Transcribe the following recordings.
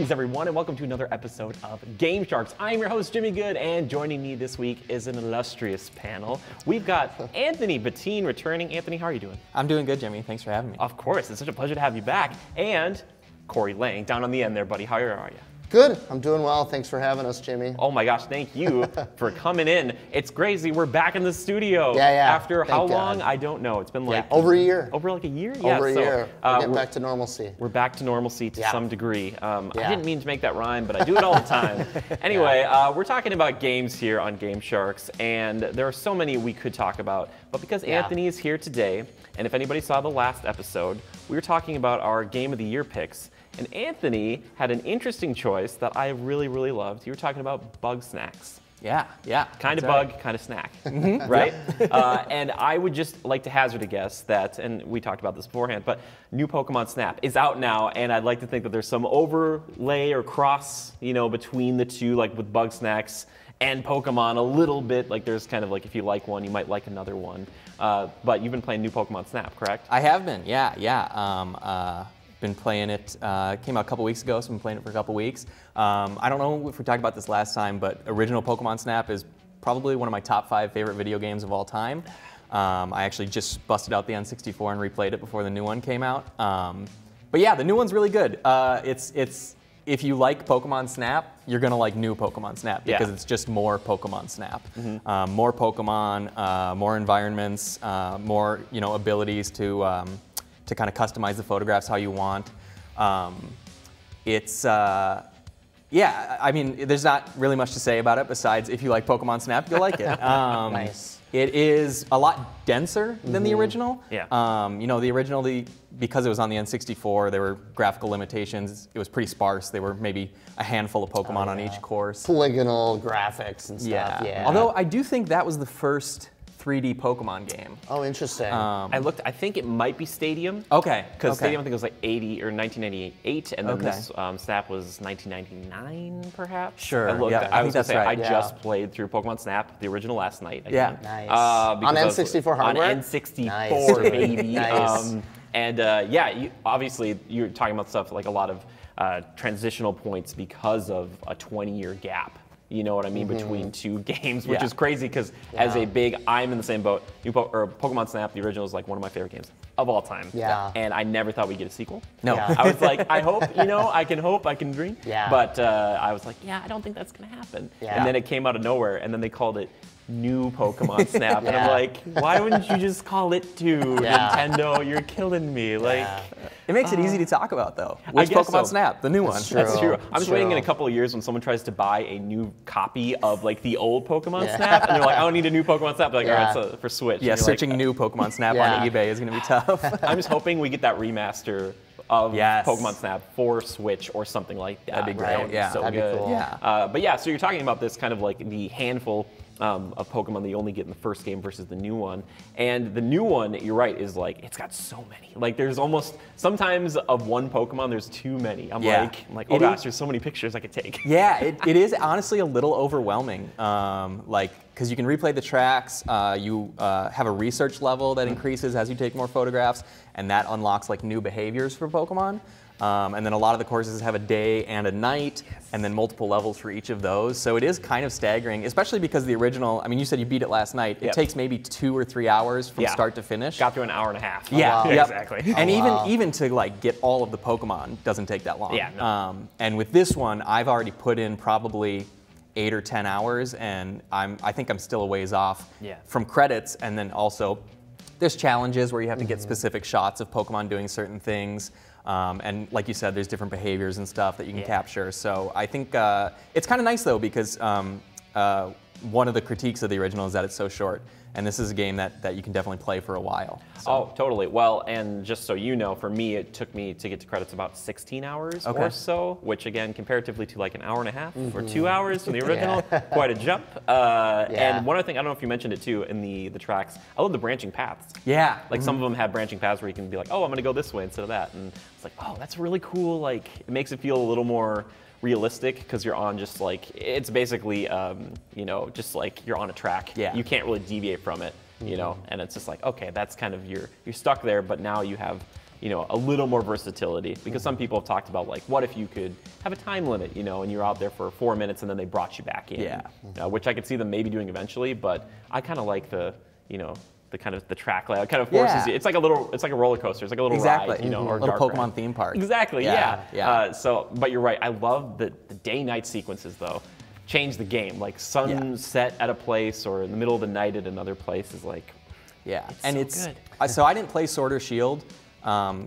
Greetings everyone and welcome to another episode of Game Sharks. I'm your host Jimmy Good, and joining me this week is an illustrious panel. We've got Anthony Bettine returning. Anthony, how are you doing? I'm doing good, Jimmy. Thanks for having me. Of course, it's such a pleasure to have you back. And Corey Lang, down on the end there, buddy. How are you? Good. I'm doing well. Thanks for having us, Jimmy. Oh my gosh, thank you for coming in. It's crazy. We're back in the studio. Yeah. After how long? I don't know. It's been like over a year. Over like a year? Over a year. We're getting back to normalcy. We're back to normalcy to some degree. I didn't mean to make that rhyme, but I do it all the time. Anyway, we're talking about games here on Game Sharks, and there are so many we could talk about. But because Anthony is here today, and if anybody saw the last episode, we were talking about our Game of the Year picks. And Anthony had an interesting choice that I really, really loved. You were talking about bug snacks. Yeah. Kind of bug, kind of snack, right? And I would just like to hazard a guess that, and we talked about this beforehand, but new Pokemon Snap is out now, and I'd like to think that there's some overlay or cross, between the two, like with bug snacks and Pokemon a little bit. Like there's kind of like, if you like one, you might like another one. But you've been playing new Pokemon Snap, correct? I have been, yeah. Been playing it, came out a couple weeks ago, so I've been playing it for a couple weeks. I don't know if we talked about this last time, but original Pokemon Snap is probably one of my top 5 favorite video games of all time. I actually just busted out the N64 and replayed it before the new one came out. But yeah, the new one's really good. If you like Pokemon Snap, you're gonna like new Pokemon Snap because it's just more Pokemon Snap. More Pokemon, more environments, more abilities to kind of customize the photographs how you want. I mean, there's not really much to say about it besides if you like Pokemon Snap, you'll like it. Nice. It is a lot denser than the original. Yeah. The original, because it was on the N64, there were graphical limitations. It was pretty sparse. There were maybe a handful of Pokemon on each course. Polygonal graphics and stuff. Yeah. Although I do think that was the first 3D Pokemon game. Oh, interesting. I looked, I think it might be Stadium. Okay. Because Stadium, I think it was like 80 or 1998, and then this Snap was 1999, perhaps. Sure. I looked. Yeah, I I was think gonna say, that's right. I just played through Pokemon Snap, the original last night. Yeah. Nice. On N64 hardware? On N64, Nice. baby. Nice. Obviously, you're talking about stuff like a lot of transitional points because of a 20-year gap. You know what I mean, between two games, which is crazy because as a big, I'm in the same boat. Pokemon Snap, the original, is like one of my favorite games of all time. Yeah. And I never thought we'd get a sequel. No. Yeah. I was like, I hope, I can dream. Yeah. But I was like, I don't think that's gonna happen. Yeah. And then it came out of nowhere, and then they called it New Pokemon Snap, and I'm like, why wouldn't you just call it 2, Nintendo? You're killing me. Like, it makes it easy to talk about, though. Which guess Pokemon so. Snap, the new one. That's true. I'm just waiting in a True. couple of years when someone tries to buy a new copy of like the old Pokemon Snap, and they're like, I don't need a new Pokemon Snap. They're like, all right, so for Switch. Yeah, And you're searching like, new Pokemon Snap on eBay is going to be tough. I'm just hoping we get that remaster of Pokemon Snap for Switch or something like that. That'd be great. That would be so That'd be good. cool. Yeah. But yeah, so you're talking about this kind of like the handful of Pokemon that you only get in the first game versus the new one. And the new one, you're right, is like, it's got so many. Like there's almost, sometimes of one Pokemon, there's too many. I'm like, oh gosh, there's so many pictures I could take. Yeah, it is honestly a little overwhelming. Because you can replay the tracks, you have a research level that increases as you take more photographs, and that unlocks like new behaviors for Pokemon. And then a lot of the courses have a day and a night, and then multiple levels for each of those. So it is kind of staggering, especially because the original, I mean, you said you beat it last night. It takes maybe 2 or 3 hours from start to finish. Got through an hour and a half. Yeah, wow. Exactly. And even to like get all of the Pokemon doesn't take that long. Yeah, no. And with this one, I've already put in probably 8 or 10 hours, and I think I'm still a ways off from credits. And then also, there's challenges where you have to get specific shots of Pokemon doing certain things. And like you said, there's different behaviors and stuff that you can capture. So I think it's kind of nice though, because one of the critiques of the original is that it's so short. And this is a game that you can definitely play for a while. So. Oh, totally. Well, and just so you know, for me, it took me to get to credits about 16 hours or so, which again, comparatively to like an hour and a half or 2 hours from the original, quite a jump. And one other thing, I don't know if you mentioned it too in the tracks, I love the branching paths. Yeah. Like some of them have branching paths where you can be like, oh, I'm gonna go this way instead of that. And it's like, oh, that's really cool. Like, it makes it feel a little more realistic because you're on just like, it's basically, just like you're on a track. Yeah. You can't really deviate from it, and it's just like, okay, that's kind of, you're stuck there, but now you have, a little more versatility. Because some people have talked about, like, what if you could have a time limit, and you're out there for 4 minutes and then they brought you back in. Yeah. Which I could see them maybe doing eventually, but I kind of like the kind of the track layout. It kind of forces you. It's like a roller coaster. It's like a little ride, or a little dark Pokemon ride. theme park. Exactly. Yeah. But you're right. I love the day-night sequences though. Change the game. Like sunset at a place or in the middle of the night at another place is like. Yeah, it's good. So I didn't play Sword or Shield.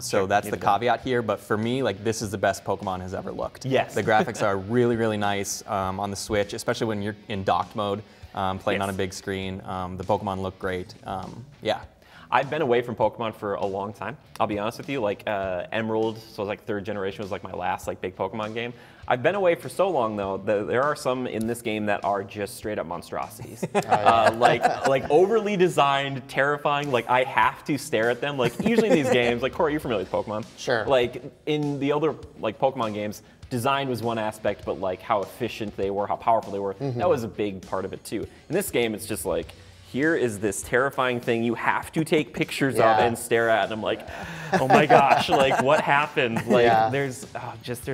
So that's the caveat here, but for me, like, this is the best Pokemon has ever looked. Yes. The graphics are really, really nice on the Switch, especially when you're in docked mode, playing on a big screen. The Pokemon look great. Yeah. I've been away from Pokemon for a long time. I'll be honest with you. Like Emerald, so like 3rd generation was like my last like big Pokemon game. I've been away for so long though that there are some in this game that are just straight up monstrosities. Like overly designed, terrifying. Like I have to stare at them. Like usually in these games, like Corey, you're familiar with Pokemon. Sure. Like in the other like Pokemon games, design was one aspect, but like how efficient they were, how powerful they were, that was a big part of it too. In this game, it's just like, here is this terrifying thing you have to take pictures of and stare at, and I'm like, oh my gosh, like what happened? Like there's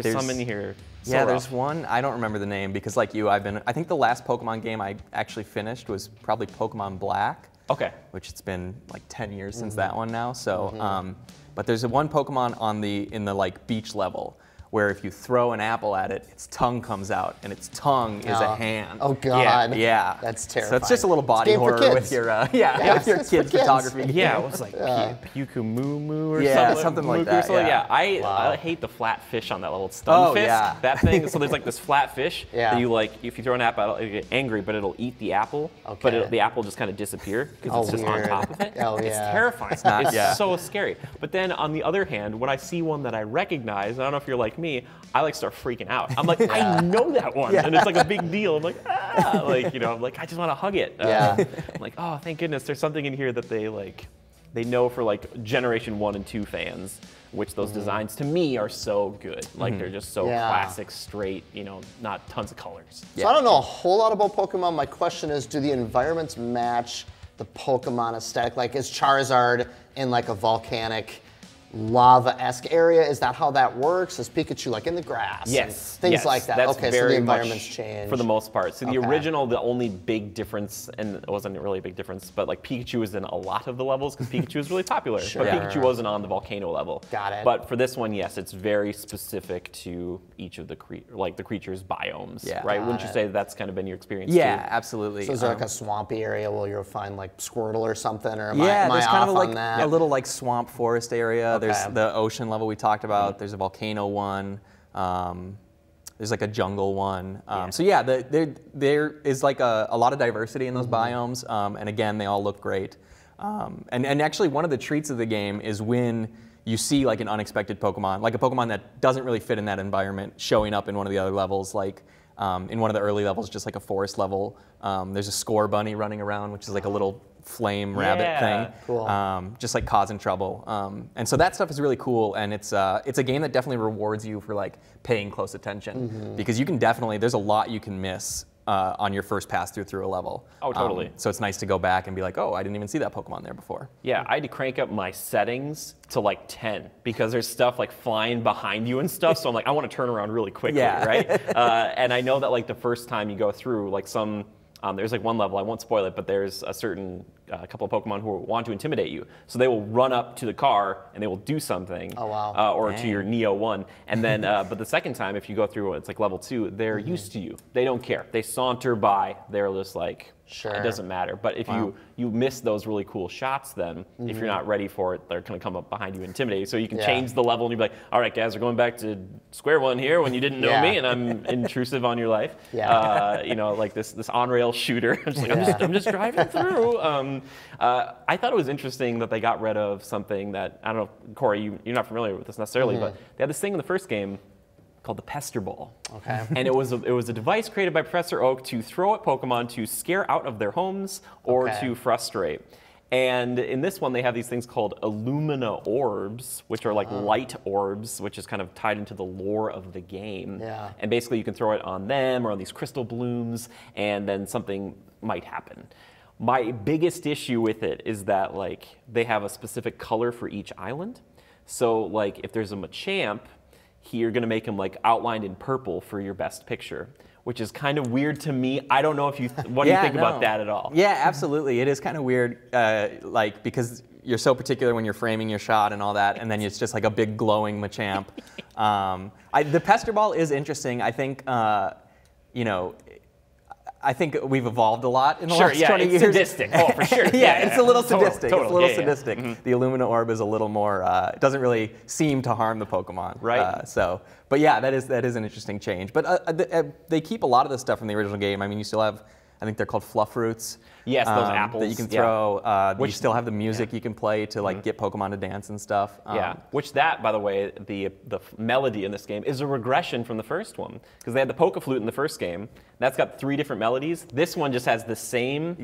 some in here. There's one, I don't remember the name because like you, I think the last Pokemon game I actually finished was probably Pokemon Black. Okay. Which it's been like 10 years since that one now. So, but there's one Pokemon in the like beach level where if you throw an apple at it, its tongue comes out, and its tongue is a hand. Oh God. Yeah. That's terrifying. So it's just a little body horror with your with your kids' photography. Yeah, it was like Pyukumumu or something like that. Yeah. I hate the flat fish on that level. Stun fist. Yeah. That thing. So there's like this flat fish that you like. If you throw an apple, it'll get angry, but it'll eat the apple. Okay. But the apple just kind of disappear because it's just on top of it. It's terrifying. It's so scary. But then on the other hand, when I see one that I recognize, I don't know if you're like me, I like start freaking out. I'm like, I know that one, and it's like a big deal. I'm like, I'm like, I just want to hug it. I'm like, oh, thank goodness, there's something in here that they know for like Generation 1 and 2 fans, which those designs to me are so good. Like they're just so classic, straight, not tons of colors. So I don't know a whole lot about Pokemon. My question is, do the environments match the Pokemon aesthetic? Like, is Charizard in like a volcanic lava-esque area? Is that how that works? Is Pikachu like in the grass? Yes. Things like that. That's okay, very so the environments much change. for the most part. So the original, the only big difference, and it wasn't really a big difference, but like Pikachu was in a lot of the levels because Pikachu was really popular. But Pikachu wasn't on the volcano level. Got it. But for this one, yes, it's very specific to each of the creature's biomes, right? Wouldn't you say that's kind of been your experience too? Yeah, absolutely. So is there like a swampy area where you'll find like Squirtle or something, or am there's I kind off of on that? a little like swamp forest area. There's the ocean level we talked about. There's a volcano one. There's like a jungle one. So yeah, there is like a lot of diversity in those biomes, and again, they all look great. And actually, one of the treats of the game is when you see like an unexpected Pokemon, like a Pokemon that doesn't really fit in that environment, showing up in one of the other levels, like in one of the early levels, just like a forest level. There's a Score Bunny running around, which is like a little flame rabbit thing, just like causing trouble. And so that stuff is really cool, and it's a game that definitely rewards you for like paying close attention, because you can definitely, there's a lot you can miss on your first pass through a level. Oh, totally. So it's nice to go back and be like, oh, I didn't even see that Pokemon there before. Yeah, I had to crank up my settings to like 10 because there's stuff like flying behind you and stuff. So I'm like, I want to turn around really quickly, right? And I know that like the first time you go through, like there's like one level, I won't spoil it, but there's a certain couple of Pokemon who want to intimidate you. So they will run up to the car and they will do something. Oh, wow. Or to your Neo 1. And then, but the second time, if you go through, it's like level 2, they're used to you. They don't care. They saunter by. They're just like, it doesn't matter. But if you miss those really cool shots, then if you're not ready for it, they're going to come up behind you and intimidate you. So you can change the level and you'll be like, all right, guys, we're going back to square one here when you didn't know me and I'm intrusive on your life. Like this on-rail shooter. I'm just driving through. I thought it was interesting that they got rid of something that, I don't know, Corey, you're not familiar with this necessarily, but they had this thing in the first game called the Pester Ball. Okay. And it was a device created by Professor Oak to throw at Pokemon to scare out of their homes or to frustrate. And in this one, they have these things called Illumina orbs, which are like light orbs, which is kind of tied into the lore of the game. Yeah. And basically, you can throw it on them or on these crystal blooms, and then something might happen. My biggest issue with it is that like they have a specific color for each island. So like if there's a Machamp, you're gonna make him like outlined in purple for your best picture, which is kind of weird to me. I don't know if what do you think about that at all? Yeah, absolutely. It is kind of weird, like because you're so particular when you're framing your shot and all that, and then it's just like a big glowing Machamp. The Pester Ball is interesting. I think, you know, I think we've evolved a lot in the last 20 years. Sadistic. Oh, for sure. It's a little sadistic. Total. It's a little sadistic. The Illumina Orb is a little more. It doesn't really seem to harm the Pokemon. Right. But yeah, that is an interesting change. But they keep a lot of the stuff from the original game. I mean, you still have. I think they're called fluff roots. Yes, those apples that you can throw. You still have the music you can play to like get Pokemon to dance and stuff. Which that, by the way, the melody in this game is a regression from the first one because they had the Poke Flute in the first game. That's got 3 different melodies. This one just has the same,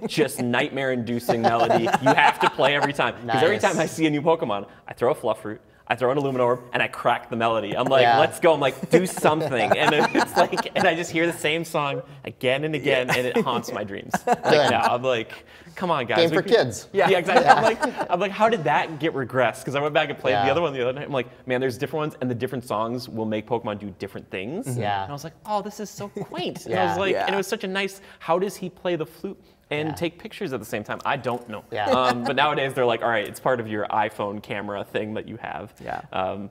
just nightmare-inducing melody you have to play every time. Because every time I see a new Pokemon, I throw a fluff fruit. I throw an Illumina Orb and I crack the melody. I'm like, let's go. I'm like, do something. And it's like, and I just hear the same song again and again, and it haunts my dreams. Like now, I'm like, come on, guys. Game for kids. Yeah, exactly. I'm like, how did that get regressed? Because I went back and played the other one the other night. I'm like, man, there's different ones, and the different songs will make Pokemon do different things. Yeah. And I was like, oh, this is so quaint. And I was like, and it was such a nice. How does he play the flute and take pictures at the same time? I don't know. But nowadays they're like, all right, it's part of your iPhone camera thing that you have.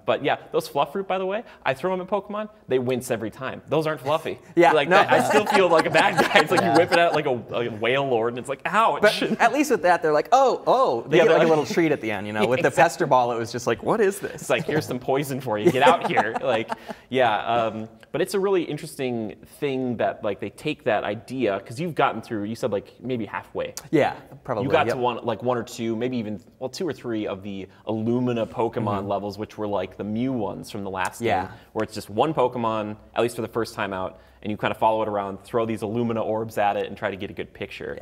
But yeah, those fluff fruit, by the way, I throw them at Pokemon, they wince every time. Those aren't fluffy. Like I still feel like a bad guy. It's like you whip it out like a whale lord, and it's like, ouch. But at least with that, they're like, they get like a little treat at the end, you know. With the Pester Ball, it was just like, what is this? It's like, here's some poison for you. Get out here. But it's a really interesting thing that like they take that idea, because you've gotten through, you said like maybe halfway. Yeah, probably. You got to one or two, maybe even 2 or 3 of the Illumina Pokemon levels, which were like the Mew ones from the last game, where it's just one Pokemon, at least for the first time out, and you kind of follow it around, throw these Illumina orbs at it, and try to get a good picture.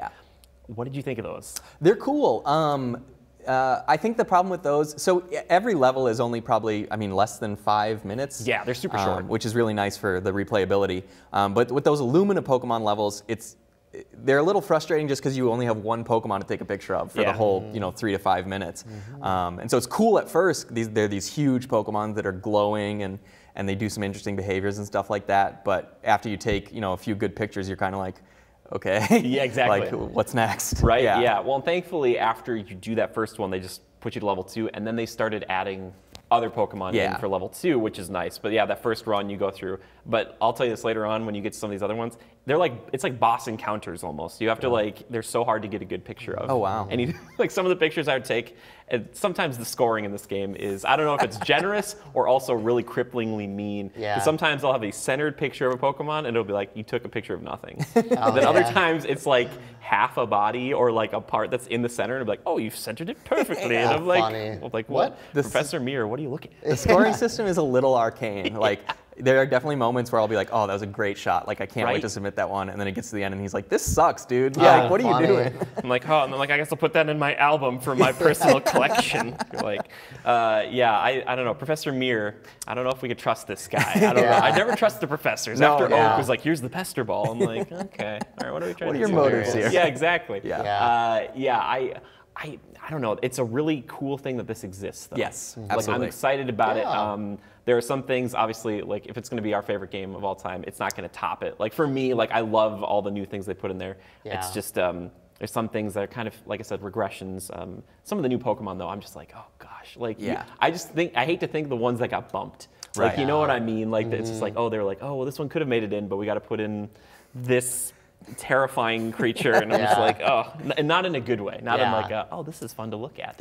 What did you think of those? They're cool. I think the problem with those, so every level is only probably, less than 5 minutes. Yeah, they're super short. Which is really nice for the replayability. But with those Illumina Pokemon levels, they're a little frustrating just because you only have one Pokemon to take a picture of for the whole 3 to 5 minutes. And so it's cool at first. They're these huge Pokemon that are glowing and they do some interesting behaviors and stuff like that. But after you take a few good pictures, you're kind of like, okay. Yeah, exactly. Like, what's next? Right, yeah. Well, thankfully, after you do that first one, they just put you to level 2, and then they started adding other Pokemon in for level 2, which is nice. But yeah, that first run you go through. But I'll tell you this later on when you get to some of these other ones. It's like boss encounters almost. You have to they're so hard to get a good picture of. Oh, wow. And some of the pictures I would take, and sometimes the scoring in this game is, I don't know if it's generous or also really cripplingly mean. Yeah. Sometimes I'll have a centered picture of a Pokemon and it'll be like, you took a picture of nothing. Then other times it's like half a body or like a part that's in the center and it'll be like, oh, you've centered it perfectly. And I'm like, what? Professor Mir, what are you looking at? The scoring system is a little arcane. There are definitely moments where I'll be like, oh, that was a great shot. Like, I can't wait to submit that one. And then it gets to the end and he's like, this sucks, dude. Like, what are you doing? I'm like, oh, and I'm like, I guess I'll put that in my album for my personal collection. I don't know. Professor Mir, I don't know if we could trust this guy. I don't know. I never trust the professors. After Oak was like, here's the Pester Ball. I'm like, okay. All right, what are we trying to do? What are your motives here? Yeah, exactly. I don't know. It's a really cool thing that this exists, though. Yes, absolutely. I'm excited about it. There are some things, obviously, like if it's going to be our favorite game of all time, it's not going to top it. Like for me, I love all the new things they put in there. It's just there's some things that are kind of, like I said, regressions. Some of the new Pokemon, though, I'm just like, oh gosh, I hate to think the ones that got bumped. Like you know what I mean? Like it's just like, oh, they're like, oh, well, this one could have made it in, but we got to put in this terrifying creature, and I'm just like, oh, and not in a good way. Not in like, oh, this is fun to look at.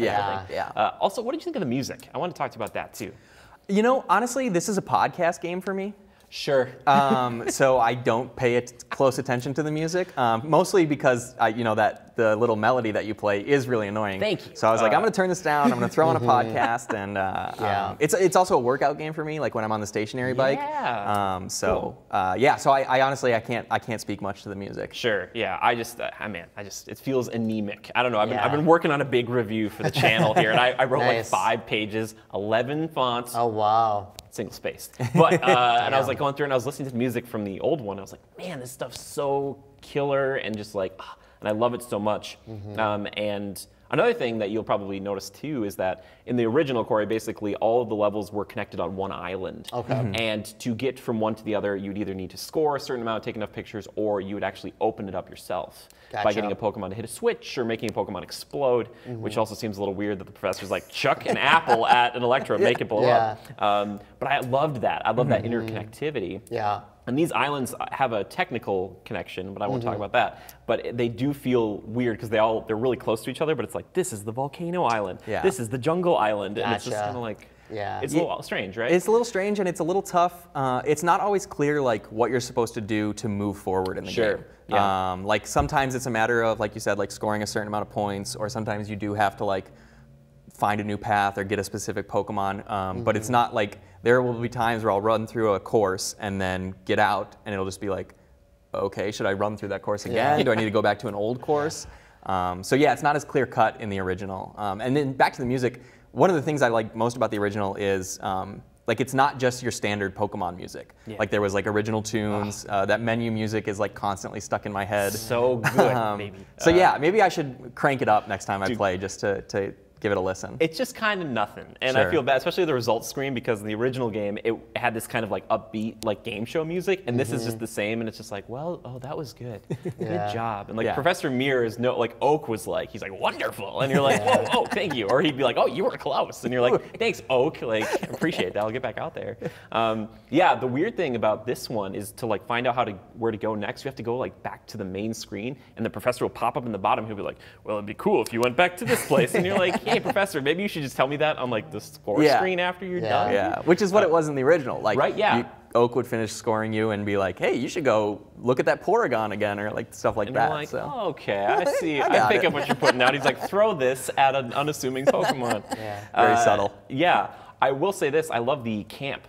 Also, what did you think of the music? I want to talk to you about that too. Honestly, this is a podcast game for me. Sure. So I don't pay close attention to the music, mostly because that the little melody that you play is really annoying. Thank you. So I was like, I'm going to turn this down. I'm going to throw on a podcast, and it's also a workout game for me. Like when I'm on the stationary bike. Yeah. So I honestly I can't speak much to the music. Sure. Yeah. It feels anemic. I don't know. I've been working on a big review for the channel here, and I wrote like 5 pages, 11 fonts. Oh wow. Single spaced. But and I was like going through and I was listening to the music from the old one. I was like, man, this stuff's so killer, and just like and I love it so much. And another thing that you'll probably notice too is that in the original Corey, basically all of the levels were connected on one island. And to get from one to the other, you'd either need to score a certain amount, take enough pictures, or you would actually open it up yourself by getting a Pokemon to hit a switch or making a Pokemon explode, which also seems a little weird that the professor's like, chuck an apple at an Electrode, make it blow up. But I loved that. I love that interconnectivity. And these islands have a technical connection, but I won't talk about that. But they do feel weird because they're really close to each other. But it's like, this is the volcano island. This is the jungle island, and it's just kind of like, it's a little strange, right? It's a little strange, and it's a little tough. It's not always clear like what you're supposed to do to move forward in the game. Like sometimes it's a matter of, like you said, like scoring a certain amount of points, or sometimes you do have to like find a new path or get a specific Pokemon. But it's not like, there will be times where I'll run through a course and then get out, and it'll just be like, okay, should I run through that course again? Do I need to go back to an old course? So yeah, it's not as clear cut in the original. And then back to the music, one of the things I like most about the original is like it's not just your standard Pokemon music. Like there was like original tunes. That menu music is like constantly stuck in my head. So good, baby. So yeah, maybe I should crank it up next time I play just to give it a listen. It's just kind of nothing, and I feel bad, especially the results screen, because in the original game it had this kind of like upbeat like game show music, and this is just the same, and it's just like, well, oh, that was good, good job. And like Professor Mirror's like Oak was like, he's like, wonderful, and you're like, whoa, oh, thank you, or he'd be like, oh, you were close, and you're like, thanks, Oak, like appreciate that, I'll get back out there. Yeah, the weird thing about this one is to like find out where to go next. You have to go like back to the main screen, and the professor will pop up in the bottom. He'll be like, well, it'd be cool if you went back to this place, and you're like, hey, Professor, maybe you should just tell me that on like the score screen after you're done. Yeah, which is what it was in the original. Like, Oak would finish scoring you and be like, hey, you should go look at that Porygon again, or like stuff like that. You're like, oh, okay, I see. I pick up what you're putting out. He's like, throw this at an unassuming Pokemon. Very subtle. Yeah, I will say this. I love the camp.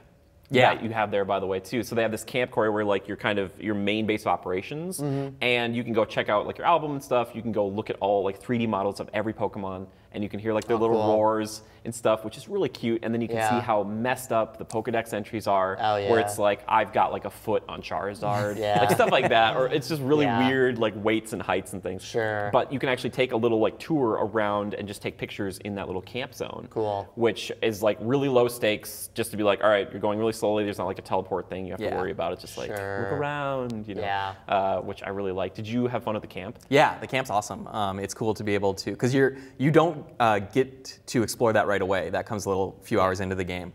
That you have there, by the way, too. So they have this camp, Corey, where like you're kind of your main base of operations, and you can go check out like your album and stuff. You can go look at all like 3D models of every Pokemon, and you can hear like their little roars and stuff, which is really cute. And then you can see how messed up the Pokedex entries are, where it's like, I've got like a foot on Charizard, like stuff like that, or it's just really weird like weights and heights and things. But you can actually take a little like tour around and just take pictures in that little camp zone, which is like really low stakes, just to be like, all right, you're going really slowly. There's not like a teleport thing you have to worry about. It's just like look around, you know, which I really like. Did you have fun at the camp? Yeah, the camp's awesome. It's cool to be able to, because you don't get to explore that right away. That comes a few hours into the game.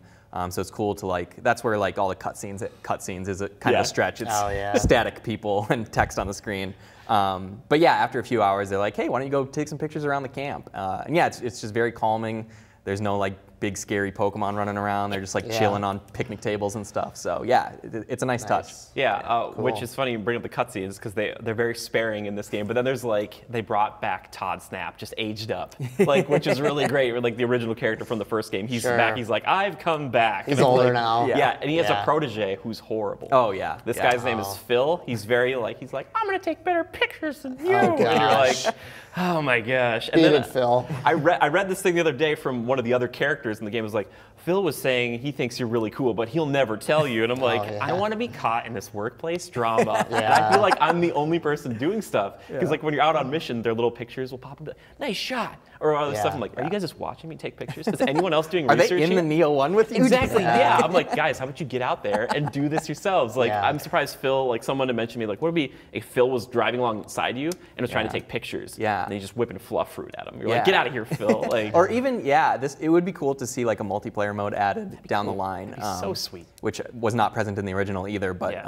So it's cool to like, that's where like all the cutscenes is a kind of a stretch. It's static people and text on the screen. But yeah, after a few hours, they're like, hey, why don't you go take some pictures around the camp? And yeah, it's just very calming. There's no like big scary Pokemon running around. They're just like chilling on picnic tables and stuff. So yeah, it's a nice touch. Yeah, which is funny you bring up the cutscenes because they're very sparing in this game. But then there's like, they brought back Todd Snap, just aged up, like, which is really great. Like the original character from the first game, he's back. He's like, I've come back. He's older now. Yeah, and he has a protege who's horrible. Oh yeah. This guy's name is Phil. He's very like, he's like, I'm gonna take better pictures than you. And you're like, oh my gosh. And then Phil. I read this thing the other day from one of the other characters in the game. It was like, Phil was saying he thinks you're really cool, but he'll never tell you. And I'm like, I don't want to be caught in this workplace drama. And I feel like I'm the only person doing stuff. Because like when you're out on mission, their little pictures will pop up. Nice shot. Or other stuff. I'm like, are you guys just watching me take pictures? Is anyone else doing research? Are they in the Neo 1 with you? Exactly, yeah. I'm like, guys, how about you get out there and do this yourselves? Like, I'm surprised Phil, like someone had mentioned me, like, what would be if Phil was driving alongside you and was trying to take pictures? And they just whipping fluff fruit at him. You're like, get out of here, Phil. Like, or even, it would be cool to see like a multiplayer mode added down the line. So sweet. Which was not present in the original either, but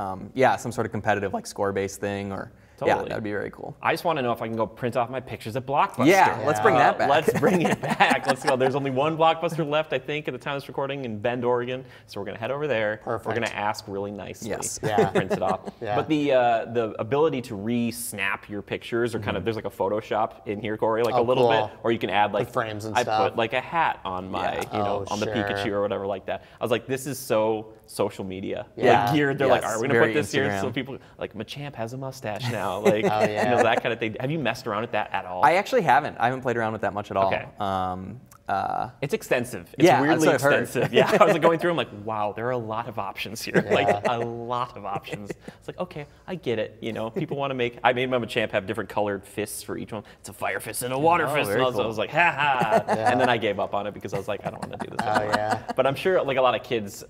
some sort of competitive like score-based thing, or yeah, that'd be very cool. I just want to know if I can go print off my pictures at Blockbuster. Yeah, let's bring that back. Let's bring it back. Let's go. There's only one Blockbuster left, I think, at the time of this recording in Bend, Oregon. So we're gonna head over there. Perfect. We're gonna ask really nicely. To print it off. But the ability to re-snap your pictures, or kind of, there's like a Photoshop in here, Corey, like a little bit, or you can add like frames and stuff. I stuff. put like a hat on my, on the Pikachu or whatever like that. I was like, this is so social media like geared. They're like, all right, we're gonna put this here so people like Machamp has a mustache now, like you know, that kind of thing. Have you messed around with that at all? I actually haven't. I haven't played around with that much at all. It's extensive. It's weirdly extensive. Yeah, I was like going through. I'm like, wow, there are a lot of options here. Yeah. Like a lot of options. It's like, okay, I get it. You know, people want to make. I made my Machamp have different colored fists for each one. It's a fire fist and a water fist. And I was like, ha ha. Yeah. And then I gave up on it because I was like, I don't want to do this anymore. Yeah. But I'm sure like a lot of kids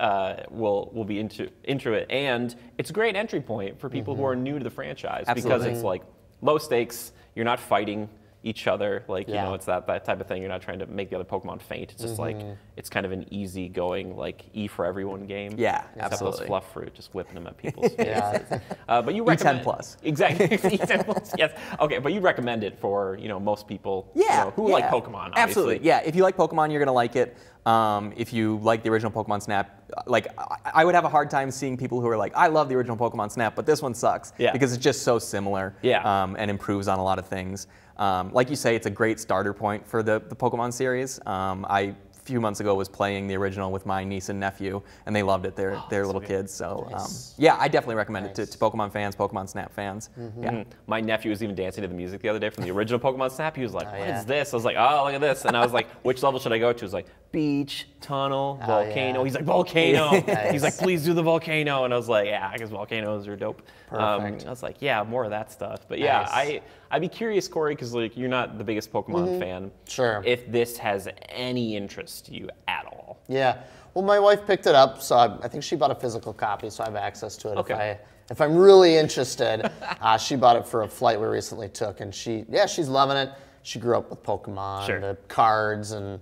will be into it, and it's a great entry point for people who are new to the franchise. Absolutely. Because it's like low stakes. You're not fighting each other, like, you know, it's that type of thing. You're not trying to make the other Pokemon faint. It's just like, it's kind of an easy going, like, E for everyone game. Yeah, except absolutely. Those fluff fruit, just whipping them at people's faces. But you recommend E10+. Exactly, E10+, yes. Okay, but you recommend it for, you know, most people who like Pokemon, obviously. Absolutely, yeah. If you like Pokemon, you're gonna like it. If you like the original Pokemon Snap, like, I would have a hard time seeing people who are like, I love the original Pokemon Snap, but this one sucks. Yeah. Because it's just so similar and improves on a lot of things. Like you say, it's a great starter point for the Pokemon series. A few months ago was playing the original with my niece and nephew, and they loved it. They're little kids. So yeah, I definitely recommend it to Pokemon fans, Pokemon Snap fans. Yeah. My nephew was even dancing to the music the other day from the original Pokemon Snap. He was like, what is this? I was like, oh, look at this. And I was like, which level should I go to? He was like, beach, tunnel, volcano. He's like, volcano. He's like, please do the volcano. And I was like, yeah, I guess volcanoes are dope. Perfect. I was like, yeah, more of that stuff. But yeah, I'd be curious, Corey, because like you're not the biggest Pokemon fan. Sure. If this has any interest to you at all. Yeah. Well, my wife picked it up, so I think she bought a physical copy, so I have access to it. Okay. If I'm really interested. She bought it for a flight we recently took, and she's loving it. She grew up with Pokemon, the cards and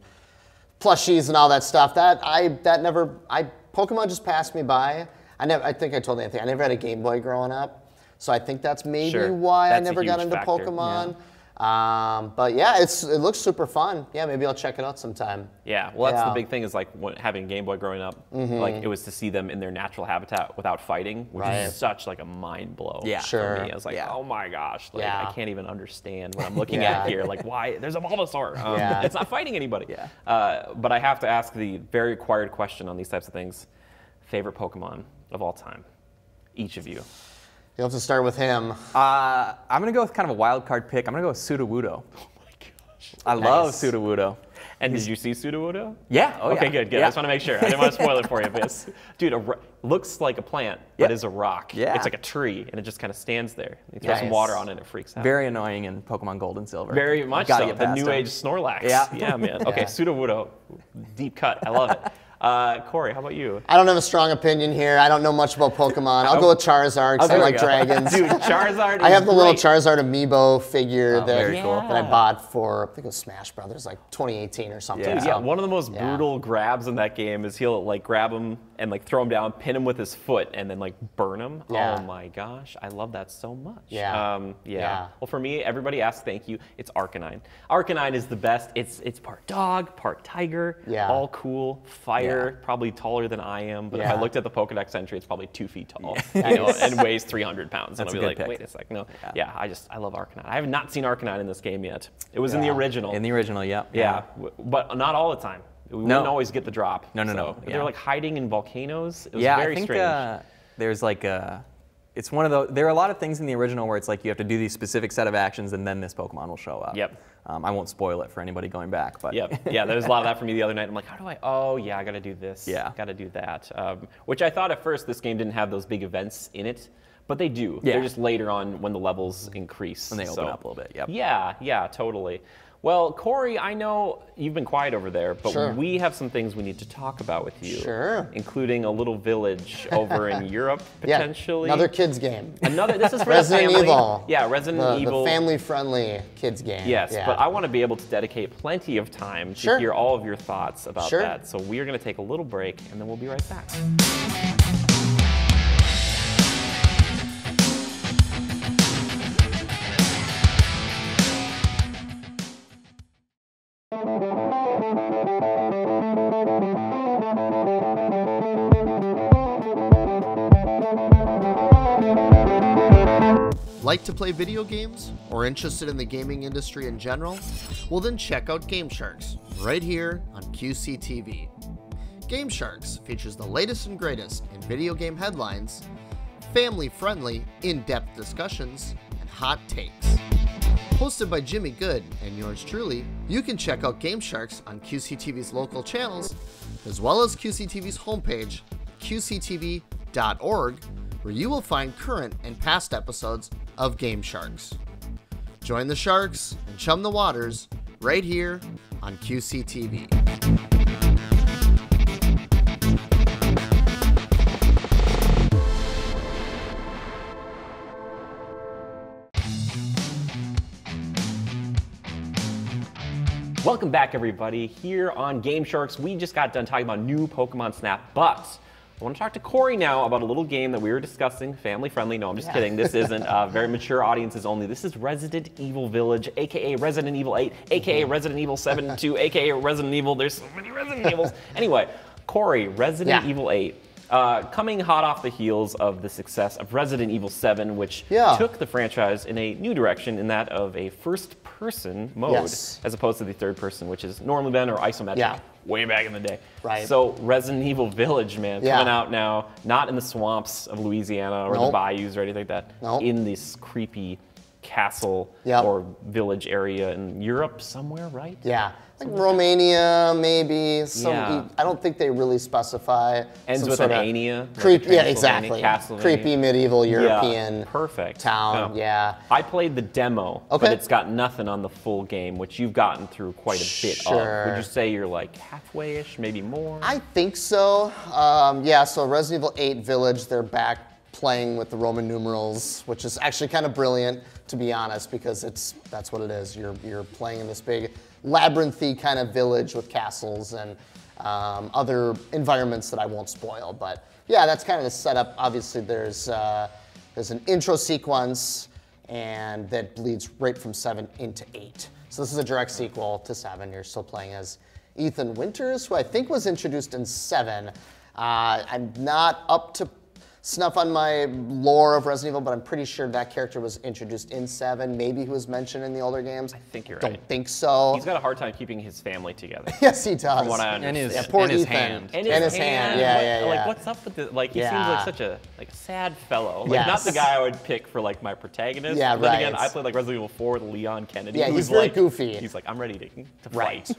plushies and all that stuff. Pokemon just passed me by. I think I told Anthony, I never had a Game Boy growing up. So I think that's maybe why I never got into Pokemon. But yeah, it looks super fun. Yeah, maybe I'll check it out sometime. Yeah, well, that's the big thing is like having a Game Boy growing up, like it was to see them in their natural habitat without fighting, which is such like a mind blow for me. I was like, oh my gosh, like I can't even understand what I'm looking at here. Like, why? There's a Bulbasaur. It's not fighting anybody. But I have to ask the very required question on these types of things. Favorite Pokemon of all time? Each of you. You'll have to start with him. I'm going to go with kind of a wild card pick. I'm going to go with Sudowoodo. Oh my gosh. I love Sudowoodo. And did you see Sudowoodo? Yeah. Oh, okay, good. I just want to make sure. I didn't want to spoil it for you. But dude, looks like a plant, but is a rock. Yeah. It's like a tree, and it just kind of stands there. You throw some water on it, and it freaks out. Very annoying in Pokemon Gold and Silver. Very much so. The new age Snorlax. Yeah, man. Okay, Sudowoodo. Deep cut. I love it. Corey, how about you? I don't have a strong opinion here. I don't know much about Pokemon. I'll go with Charizard because I like dragons. Dude, Charizard I have the little Charizard amiibo figure that that I bought for, I think it was Smash Brothers, like 2018 or something. Dude, one of the most brutal grabs in that game is he'll like grab him and like throw him down, pin him with his foot, and then like burn him. Oh my gosh, I love that so much. Well, for me, everybody asks thank you. It's Arcanine. Arcanine is the best. It's part dog, part tiger, all cool, fire, probably taller than I am. But if I looked at the Pokedex entry, it's probably 2 feet tall, you know, and weighs 300 pounds. And I'll be like, wait a sec, no. I love Arcanine. I have not seen Arcanine in this game yet. It was in the original. In the original, but not all the time. We wouldn't always get the drop. No. They're like hiding in volcanoes. It was very strange. There's like it's one of those, there are a lot of things in the original where it's like you have to do these specific set of actions and then this Pokemon will show up. I won't spoil it for anybody going back, but. There's a lot of that for me the other night. I'm like, how do I, I gotta do this. Gotta do that. Which I thought at first this game didn't have those big events in it, but they do. They're just later on when the levels increase. When they open up a little bit, Yeah, totally. Well, Corey, I know you've been quiet over there, but we have some things we need to talk about with you. Including a little village over in Europe, potentially. Another kids game. This is for Resident the family. Evil. Yeah, Resident Evil. The family-friendly kids game. Yes, but I want to be able to dedicate plenty of time to hear all of your thoughts about that. So we are going to take a little break, and then we'll be right back. Like to play video games or interested in the gaming industry in general? Well, then check out Game Sharks right here on QCTV. Game Sharks features the latest and greatest in video game headlines, family-friendly, in-depth discussions, and hot takes. hosted by Jimmy Good and yours truly, you can check out Game Sharks on QCTV's local channels, as well as QCTV's homepage, qctv.org, where you will find current and past episodes of Game Sharks. Join the Sharks and chum the waters right here on QCTV. Welcome back, everybody. Here on Game Sharks, we just got done talking about new Pokemon Snap, but I want to talk to Corey now about a little game that we were discussing, family friendly. No, I'm just kidding. This isn't very mature audiences only. This is Resident Evil Village, aka Resident Evil 8, aka Resident Evil 7 and 2, aka Resident Evil. There's so many Resident Evils. Anyway, Corey, Resident Evil 8. Coming hot off the heels of the success of Resident Evil 7, which took the franchise in a new direction in that of a first-person mode, as opposed to the third-person, which has normally been, or isometric, way back in the day. Right. So Resident Evil Village, man, coming out now, not in the swamps of Louisiana or the bayous or anything like that, in this creepy castle or village area in Europe somewhere, right? Yeah. Like Romania, maybe. I don't think they really specify. Ends with an Ania. Exactly. Creepy medieval European town. I played the demo, but it's got nothing on the full game, which you've gotten through quite a bit of. Would you say you're like halfway-ish, maybe more? I think so. So Resident Evil 8 Village, they're back playing with the Roman numerals, which is actually kind of brilliant, to be honest, because that's what it is. You're playing in this big labyrinthy kind of village with castles and other environments that I won't spoil. But yeah, that's kind of the setup. Obviously, there's an intro sequence, and that bleeds right from 7 into 8. So this is a direct sequel to 7. You're still playing as Ethan Winters, who I think was introduced in 7. I'm not up to snuff on my lore of Resident Evil, but I'm pretty sure that character was introduced in 7. Maybe he was mentioned in the older games. I think you're right. Don't think so. He's got a hard time keeping his family together. Yes, he does. From what I understand. And his hand. And his hand. Yeah. Like, what's up with this? Like, he seems like such a sad fellow. Like, not the guy I would pick for like my protagonist. Yeah, but then again, I played like Resident Evil 4 with Leon Kennedy. Yeah, he's very goofy. He's like, I'm ready to fight.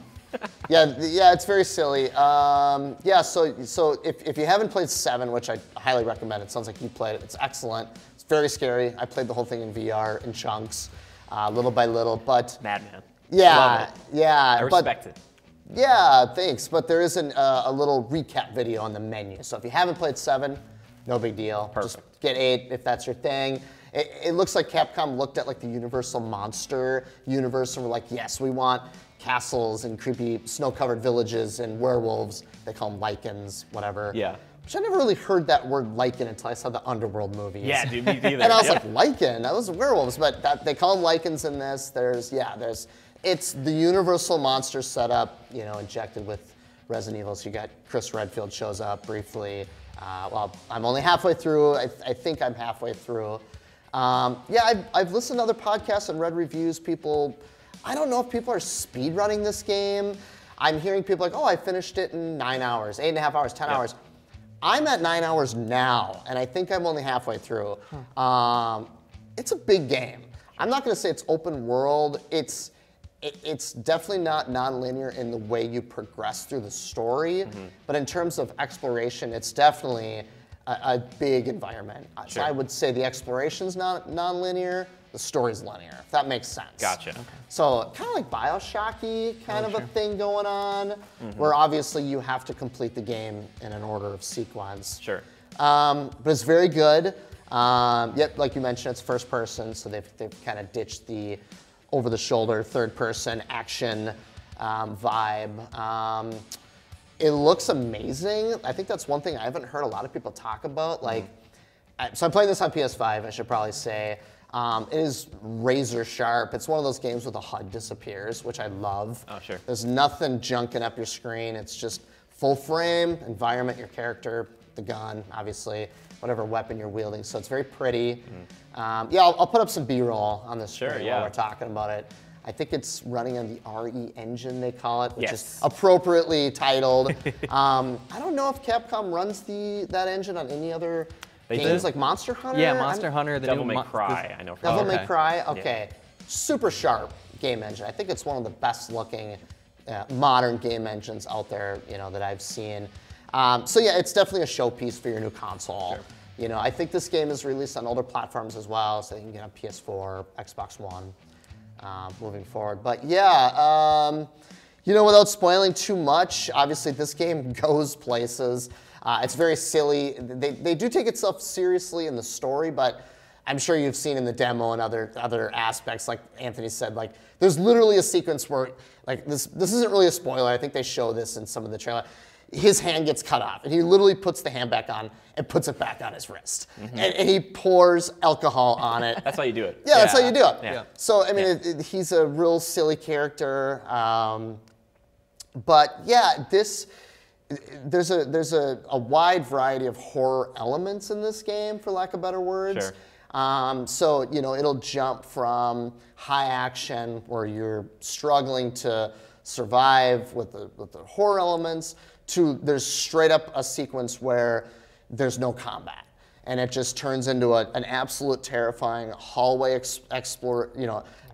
Yeah, it's very silly. So if you haven't played 7, which I highly recommend, it sounds like you played it. It's excellent. It's very scary. I played the whole thing in VR in chunks, little by little. But madman. Yeah. I respect it. Yeah, thanks. But there is a little recap video on the menu. So if you haven't played 7, no big deal. Perfect. Just get 8 if that's your thing. It looks like Capcom looked at like the Universal Monster universe and were like, yes, we want castles and creepy snow-covered villages and werewolves. They call them lichens, whatever. Yeah. Which I never really heard that word lichen until I saw the Underworld movies. Yeah, dude, me neither. And I was like, lichen? That was werewolves, but they call them lichens in this. It's the Universal Monster setup, injected with Resident Evil. So you got Chris Redfield shows up briefly. I'm only halfway through. I think I'm halfway through. I've listened to other podcasts and read reviews. I don't know if people are speed running this game. I'm hearing people like, I finished it in 9 hours, 8.5 hours, 10 hours. I'm at 9 hours now, and I think I'm only halfway through. It's a big game. I'm not going to say it's open world. It's definitely not non-linear in the way you progress through the story, but in terms of exploration, it's definitely a big environment. So I would say the exploration's not non-linear. The story's linear, if that makes sense. Gotcha. Okay. So kind of like Bioshock-y kind of a thing going on, where obviously you have to complete the game in an order of sequence. Sure. But it's very good. Like you mentioned, it's first person, so they've kind of ditched the over-the-shoulder third-person action vibe. It looks amazing. I think that's one thing I haven't heard a lot of people talk about. So I'm playing this on PS5, I should probably say. It is razor sharp. It's one of those games where the HUD disappears, which I love. Oh, sure. There's nothing junking up your screen. It's just full frame, environment, your character, the gun, obviously, whatever weapon you're wielding. So it's very pretty. I'll put up some B-roll on this screen while we're talking about it. I think it's running on the RE engine, they call it, which is appropriately titled. I don't know if Capcom runs that engine on any other games like Monster Hunter. Yeah, Monster Hunter. Devil May Cry, I know. Devil May Cry, okay. super sharp game engine. I think it's one of the best looking modern game engines out there, that I've seen. So yeah, it's definitely a showpiece for your new console. Sure. I think this game is released on older platforms as well, so you can get on PS4, Xbox One, moving forward. But yeah, without spoiling too much, obviously this game goes places. It's very silly. They do take itself seriously in the story, but I'm sure you've seen in the demo and other aspects, like Anthony said, like there's literally a sequence where, like this isn't really a spoiler. I think they show this in some of the trailer. His hand gets cut off, and he literally puts the hand back on and puts it back on his wrist. And he pours alcohol on it. That's how you do it. Yeah, that's how you do it. Yeah. So, I mean, he's a real silly character. But yeah, there's a wide variety of horror elements in this game, for lack of better words. Sure. So, it'll jump from high action, where you're struggling to survive with the horror elements, to there's straight up a sequence where there's no combat. And it just turns into an absolute terrifying hallway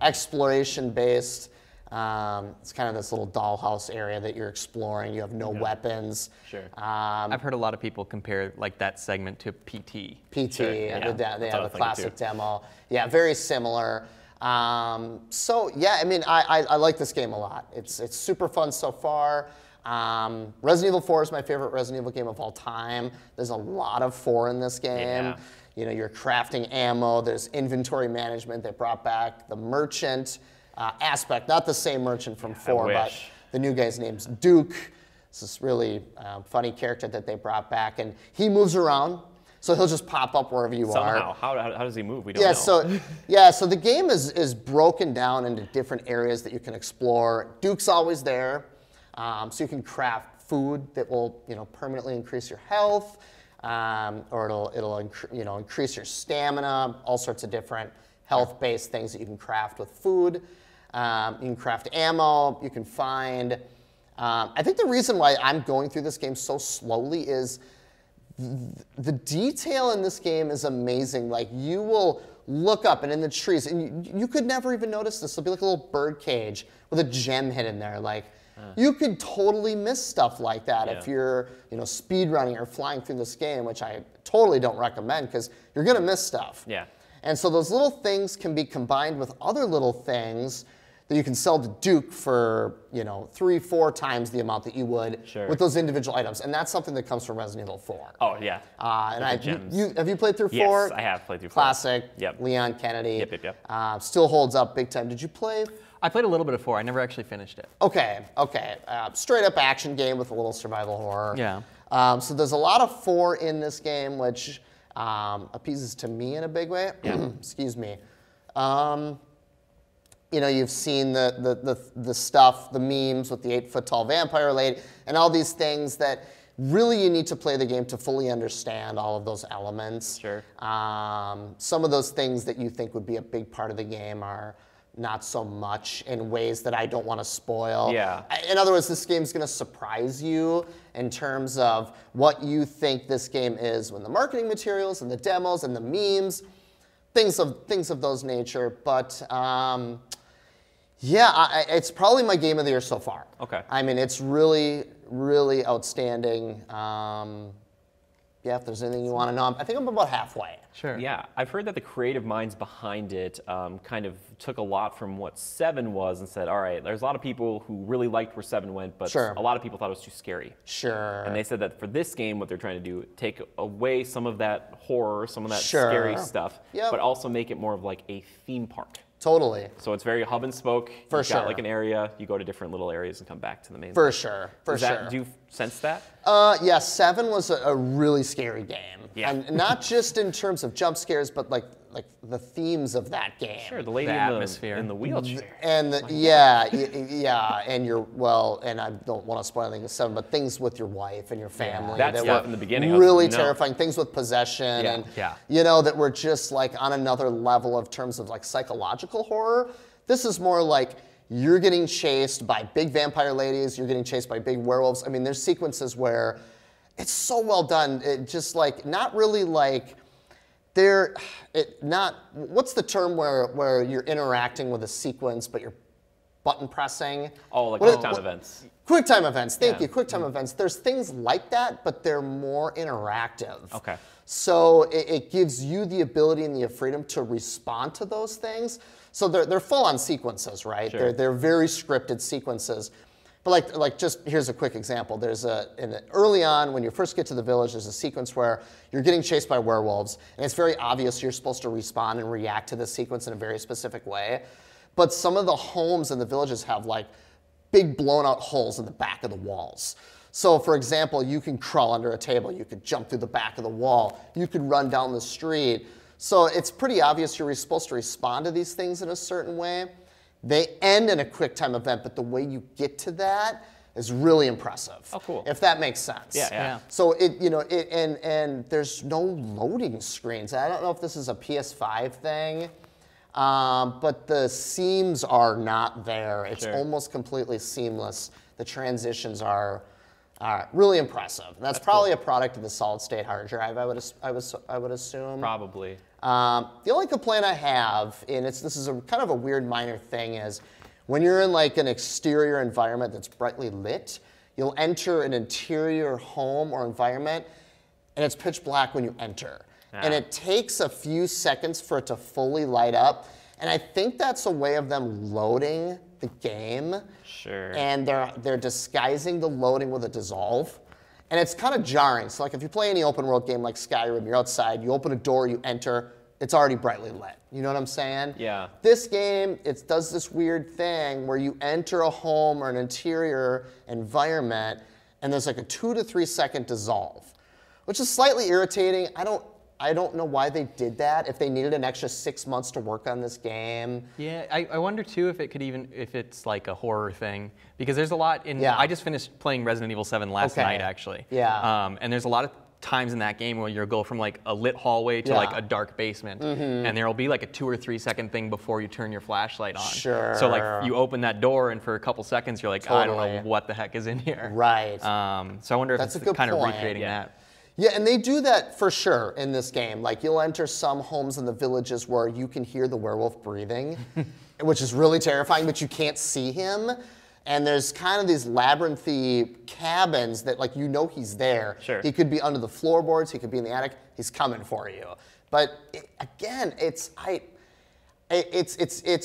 exploration-based. It's kind of this little dollhouse area that you're exploring. You have no weapons. Sure. I've heard a lot of people compare like that segment to PT. Sure. The classic demo. Yeah, very similar. So yeah, I mean, I like this game a lot. It's super fun so far. Resident Evil 4 is my favorite Resident Evil game of all time. There's a lot of 4 in this game. Yeah. You're crafting ammo. There's inventory management. They brought back the merchant aspect, not the same merchant from 4, but the new guy's name's Duke. It's this really funny character that they brought back, and he moves around. So he'll just pop up wherever you are. How does he move? We don't know. So the game is broken down into different areas that you can explore. Duke's always there, so you can craft food that will permanently increase your health, or it'll increase your stamina. All sorts of different health-based things that you can craft with food. You can craft ammo. You can find. I think the reason why I'm going through this game so slowly is the detail in this game is amazing. Like, you will look up and in the trees, and you could never even notice this. There'll be like a little bird cage with a gem hidden there. Like, you could totally miss stuff like that if you're, speed running or flying through this game, which I totally don't recommend because you're gonna miss stuff. Yeah. And so those little things can be combined with other little things that you can sell to Duke for, 3-4 times the amount that you would with those individual items. And that's something that comes from Resident Evil 4. Oh, yeah. Have you played through 4? Yes, I have played through 4. Classic. Yep. Leon Kennedy. Yep. Still holds up big time. Did you play? I played a little bit of 4. I never actually finished it. Okay. Straight up action game with a little survival horror. Yeah. So there's a lot of 4 in this game, which appeases to me in a big way. Excuse me. You've seen the stuff, the memes with the 8-foot-tall vampire lady, and all these things that really you need to play the game to fully understand all of those elements. Sure. Some of those things that you think would be a big part of the game are not so much in ways that I don't want to spoil. Yeah. In other words, this game's going to surprise you in terms of what you think this game is when the marketing materials and the demos and the memes, things of those nature. But it's probably my game of the year so far. Okay. I mean, it's really, really outstanding. If there's anything you want to know, I think I'm about halfway. Sure. Yeah, I've heard that the creative minds behind it kind of took a lot from what 7 was and said, all right, there's a lot of people who really liked where 7 went, but a lot of people thought it was too scary. Sure. And they said that for this game, what they're trying to do, take away some of that horror, some of that scary stuff, but also make it more of like a theme park. Totally. So it's very hub and spoke. You've got like an area, you go to different little areas and come back to the main. For sure. Do you sense that? 7 was a really scary game. Yeah. And not just in terms of jump scares, but like the themes of that game. Sure, the lady in the wheelchair. And and and I don't want to spoil anything with 7, but things with your wife and your family. That stuff in the beginning. Really terrifying. Things with possession and that were just like on another level of terms of like psychological horror. This is more like you're getting chased by big vampire ladies, you're getting chased by big werewolves. I mean, there's sequences where it's so well done. It just like not really like what's the term where you're interacting with a sequence but you're button pressing? Oh, like QuickTime events. QuickTime events, thank you, QuickTime events. There's things like that, but they're more interactive. Okay. So it gives you the ability and the freedom to respond to those things. So they're full-on sequences, right? Sure. They're very scripted sequences. But like just here's a quick example. There's early on when you first get to the village, there's a sequence where you're getting chased by werewolves, and it's very obvious you're supposed to respond and react to the sequence in a very specific way. But some of the homes in the villages have like big blown out holes in the back of the walls. So for example, you can crawl under a table, you could jump through the back of the wall, you could run down the street. So it's pretty obvious you're supposed to respond to these things in a certain way. They end in a QuickTime event, but the way you get to that is really impressive. Oh, cool. If that makes sense. Yeah. So and there's no loading screens. I don't know if this is a PS5 thing, but the seams are not there. It's almost completely seamless. The transitions are really impressive. That's probably a product of the solid state hard drive, I would assume. Probably. The only complaint I have, and this is kind of a weird minor thing, is when you're in like an exterior environment that's brightly lit, you'll enter an interior home or environment, and it's pitch black when you enter. And it takes a few seconds for it to fully light up. And I think that's a way of them loading the game. Sure. And they're disguising the loading with a dissolve. And it's kind of jarring. So like if you play any open world game like Skyrim, you're outside, you open a door, you enter, it's already brightly lit. You know what I'm saying? Yeah. This game, it does this weird thing where you enter a home or an interior environment, and there's like a 2 to 3 second dissolve, which is slightly irritating. I don't know why they did that, if they needed an extra 6 months to work on this game. Yeah, I wonder too if it's like a horror thing, because there's a lot in, Yeah. I just finished playing Resident Evil 7 last night actually. Yeah. And there's a lot of times in that game where you'll go from like a lit hallway to like a dark basement, and there'll be like a 2 or 3 second thing before you turn your flashlight on. Sure. So like you open that door and for a couple seconds you're like, I don't know what the heck is in here. Right. So I wonder if That's a it's good kind of point. recreating that. Yeah, and they do that for sure in this game. Like you'll enter some homes in the villages where you can hear the werewolf breathing, which is really terrifying, but you can't see him. And there's kind of these labyrinthy cabins that like he's there. Sure. He could be under the floorboards, he could be in the attic, he's coming for you. But again, it's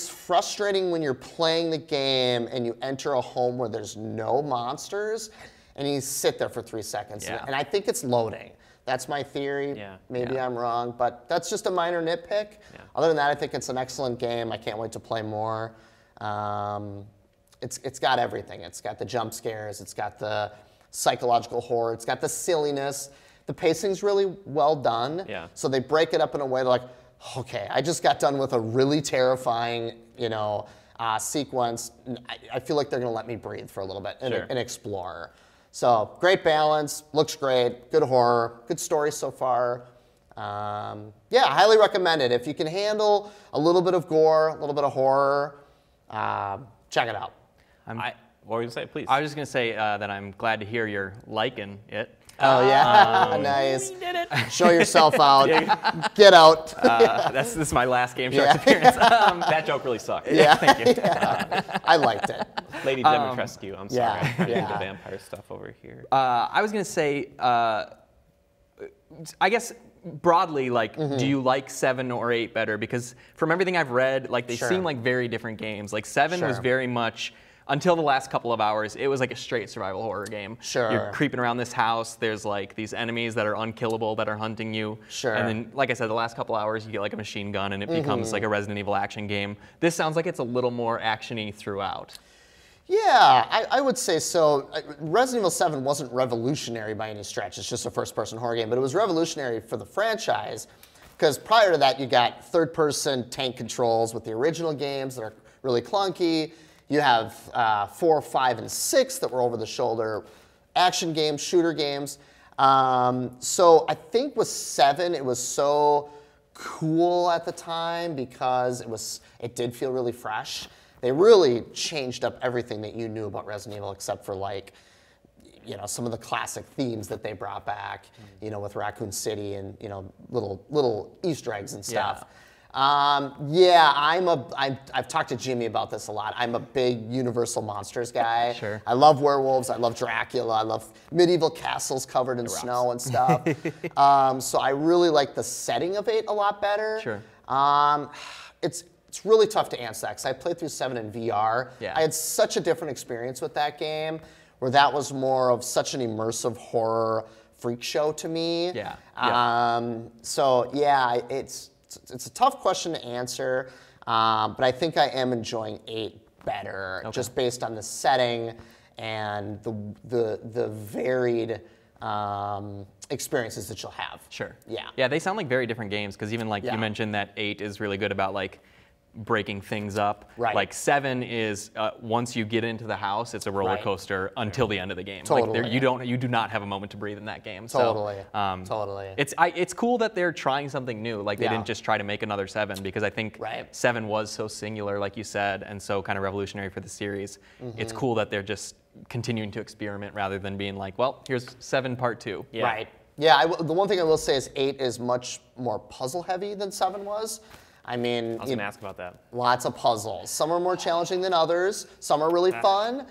frustrating when you're playing the game and you enter a home where there's no monsters and you sit there for 3 seconds. Yeah. And I think it's loading. That's my theory. Yeah. Maybe I'm wrong, but that's just a minor nitpick. Yeah. Other than that, I think it's an excellent game. I can't wait to play more. It's got everything. It's got the jump scares. It's got the psychological horror. It's got the silliness. The pacing's really well done. Yeah. So they break it up in a way like, okay, I just got done with a really terrifying, sequence. I feel like they're going to let me breathe for a little bit and explore. So great balance, looks great, good horror, good story so far. Yeah, highly recommend it. If you can handle a little bit of gore, a little bit of horror, check it out. What were you going to say, please? I was just going to say that I'm glad to hear you're liking it. Oh, yeah? Nice. We did it. Show yourself out. Get out. This is my last Game Sharks appearance. That joke really sucked. Yeah. Thank you. I liked it. Lady Dimitrescu, I'm sorry. yeah, I'm yeah. into vampire stuff over here. I was going to say, I guess broadly, like, do you like 7 or 8 better? Because from everything I've read, like, they seem like very different games. Like, 7 was very much, until the last couple of hours, it was like a straight survival horror game. Sure. You're creeping around this house. There's like these enemies that are unkillable that are hunting you. Sure. And then, like I said, the last couple hours, you get like a machine gun and it becomes like a Resident Evil action game. This sounds like it's a little more action-y throughout. Yeah, I would say so. Resident Evil 7 wasn't revolutionary by any stretch. It's just a first-person horror game, but it was revolutionary for the franchise because prior to that, you got third-person tank controls with the original games that are really clunky. You have 4, 5, and 6 that were over-the-shoulder action games, shooter games. So I think with 7, it was so cool at the time because it did feel really fresh. They really changed up everything that you knew about Resident Evil except for like you know, some of the classic themes that they brought back, you know, with Raccoon City and, you know, little Easter eggs and stuff. Yeah, I've talked to Jimmy about this a lot. I'm a big Universal Monsters guy. Sure. I love werewolves. I love Dracula. I love medieval castles covered in snow and stuff. So I really like the setting of 8 a lot better. Sure. It's really tough to answer that because I played through 7 in VR. Yeah. I had such a different experience with that game where that was more of such an immersive horror freak show to me. Yeah. So yeah, it's a tough question to answer, but I think I am enjoying 8 better just based on the setting and the varied experiences that you'll have. Sure. Yeah. Yeah, they sound like very different games because even like you mentioned that 8 is really good about like breaking things up. Right. Like 7 is once you get into the house, it's a roller coaster until the end of the game. Totally. Like you do not have a moment to breathe in that game. Totally. So, Totally. It's cool that they're trying something new. Like they didn't just try to make another 7 because I think 7 was so singular, like you said, and so kind of revolutionary for the series. It's cool that they're just continuing to experiment rather than being like, well, here's 7 part 2. Yeah. Right. Yeah, the one thing I will say is 8 is much more puzzle heavy than 7 was. I mean, I was going to ask about that. Lots of puzzles. Some are more challenging than others. Some are really fun.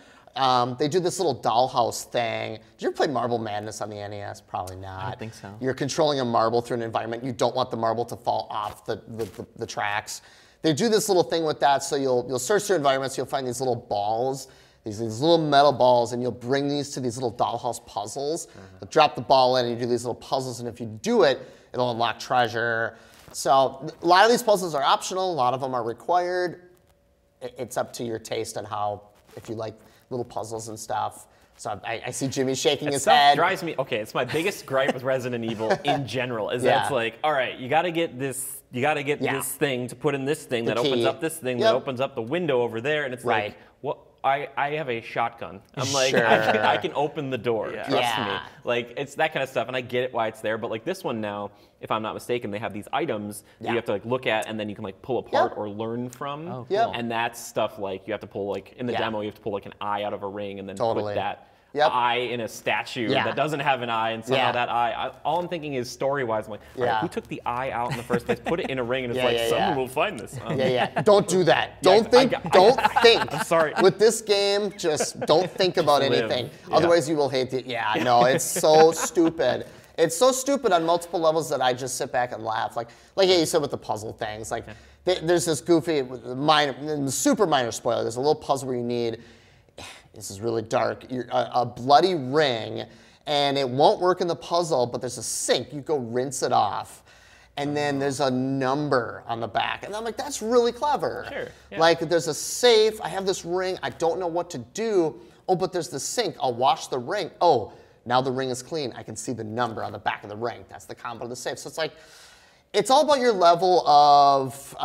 They do this little dollhouse thing. Did you ever play Marble Madness on the NES? Probably not. I don't think so. You're controlling a marble through an environment. You don't want the marble to fall off the tracks. They do this little thing with that, so you'll search through environments. You'll find these little balls, these little metal balls, and you'll bring these to these little dollhouse puzzles. You'll drop the ball in, and you do these little puzzles, and if you do it, it'll unlock treasure. So a lot of these puzzles are optional. A lot of them are required. It's up to your taste and if you like little puzzles and stuff. So I see Jimmy shaking his head. Drives me. Okay, it's my biggest gripe with Resident Evil in general is that it's like, all right, you got to get this. You got to get this thing to put in this thing that opens up this thing that opens up the window over there, and it's like, what? I have a shotgun. I'm like, I can open the door. Trust me. Like, it's that kind of stuff, and I get it why it's there. But like this one now, if I'm not mistaken, they have these items that you have to like look at, and then you can like pull apart or learn from. Oh, cool. And that's stuff like you have to pull like in the demo, you have to pull like an eye out of a ring, and then put that eye in a statue that doesn't have an eye, and somehow that eye. All I'm thinking is story-wise, I'm like, all right, who took the eye out in the first place? Put it in a ring, and it's like someone will find this. Don't do that. Don't think. I'm sorry. With this game, just don't think about anything. Otherwise, you will hate it. Yeah, no, it's so stupid. It's so stupid on multiple levels that I just sit back and laugh. Like you said with the puzzle things. Like there's this goofy, super minor spoiler. There's a little puzzle where you need. This is really dark. A bloody ring, and it won't work in the puzzle, but there's a sink. You go rinse it off, and then there's a number on the back. And I'm like, that's really clever. Sure. Yeah. Like, there's a safe. I have this ring. I don't know what to do. Oh, but there's the sink. I'll wash the ring. Oh, now the ring is clean. I can see the number on the back of the ring. That's the combo of the safe. So it's like, it's all about your level of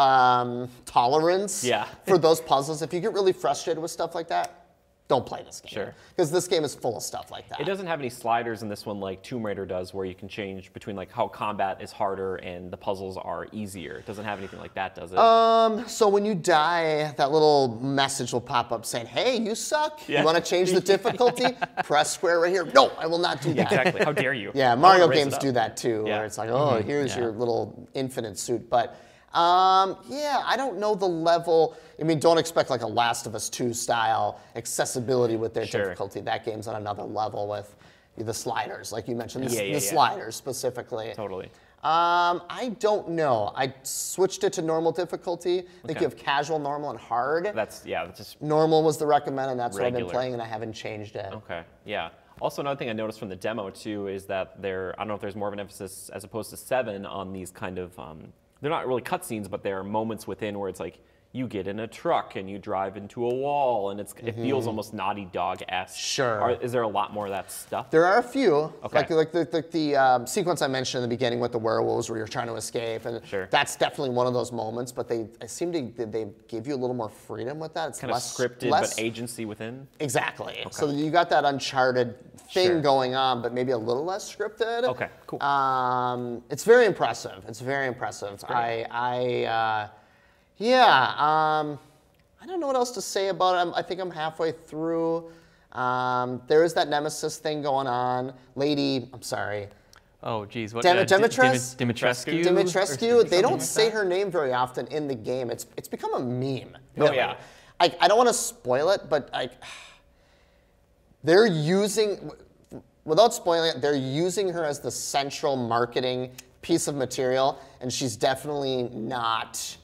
tolerance for those puzzles. If you get really frustrated with stuff like that, don't play this game. Sure. Because this game is full of stuff like that. It doesn't have any sliders in this one like Tomb Raider does, where you can change between like how combat is harder and the puzzles are easier. It doesn't have anything like that, does it? So when you die, that little message will pop up saying, hey, you suck. You want to change the difficulty? Press square right here. No, I will not do that. Exactly. How dare you? Yeah, Mario games do that too, where it's like, oh, here's your little infinite suit. But I don't know the level. I mean, don't expect like a Last of Us 2 style accessibility with their difficulty. That game's on another level with the sliders, like you mentioned, the sliders specifically. Totally. I don't know. I switched it to normal difficulty. I think you have casual, normal, and hard. That's just normal was the recommend, and that's what I've been playing, and I haven't changed it. Okay. Yeah. Also, another thing I noticed from the demo too is that I don't know if there's more of an emphasis as opposed to 7 on these kind of they're not really cutscenes, but there are moments within where it's like you get in a truck and you drive into a wall, and it feels almost Naughty Dog-esque. Sure. Is there a lot more of that stuff? There are a few. Okay. Like the sequence I mentioned in the beginning with the werewolves where you're trying to escape, and that's definitely one of those moments. But they give you a little more freedom with that. It's kind of scripted, but agency within. Exactly. Okay. So you got that Uncharted thing going on, but maybe a little less scripted. Okay. Cool. It's very impressive. It's very impressive. I don't know what else to say about it. I think I'm halfway through. There is that Nemesis thing going on. I'm sorry. Oh, geez. What? Dimitrescu? Dimitrescu? They don't say her name very often in the game. It's become a meme. Really. Oh, yeah. I don't want to spoil it, but they're using, without spoiling it, they're using her as the central marketing piece of material, and she's definitely not.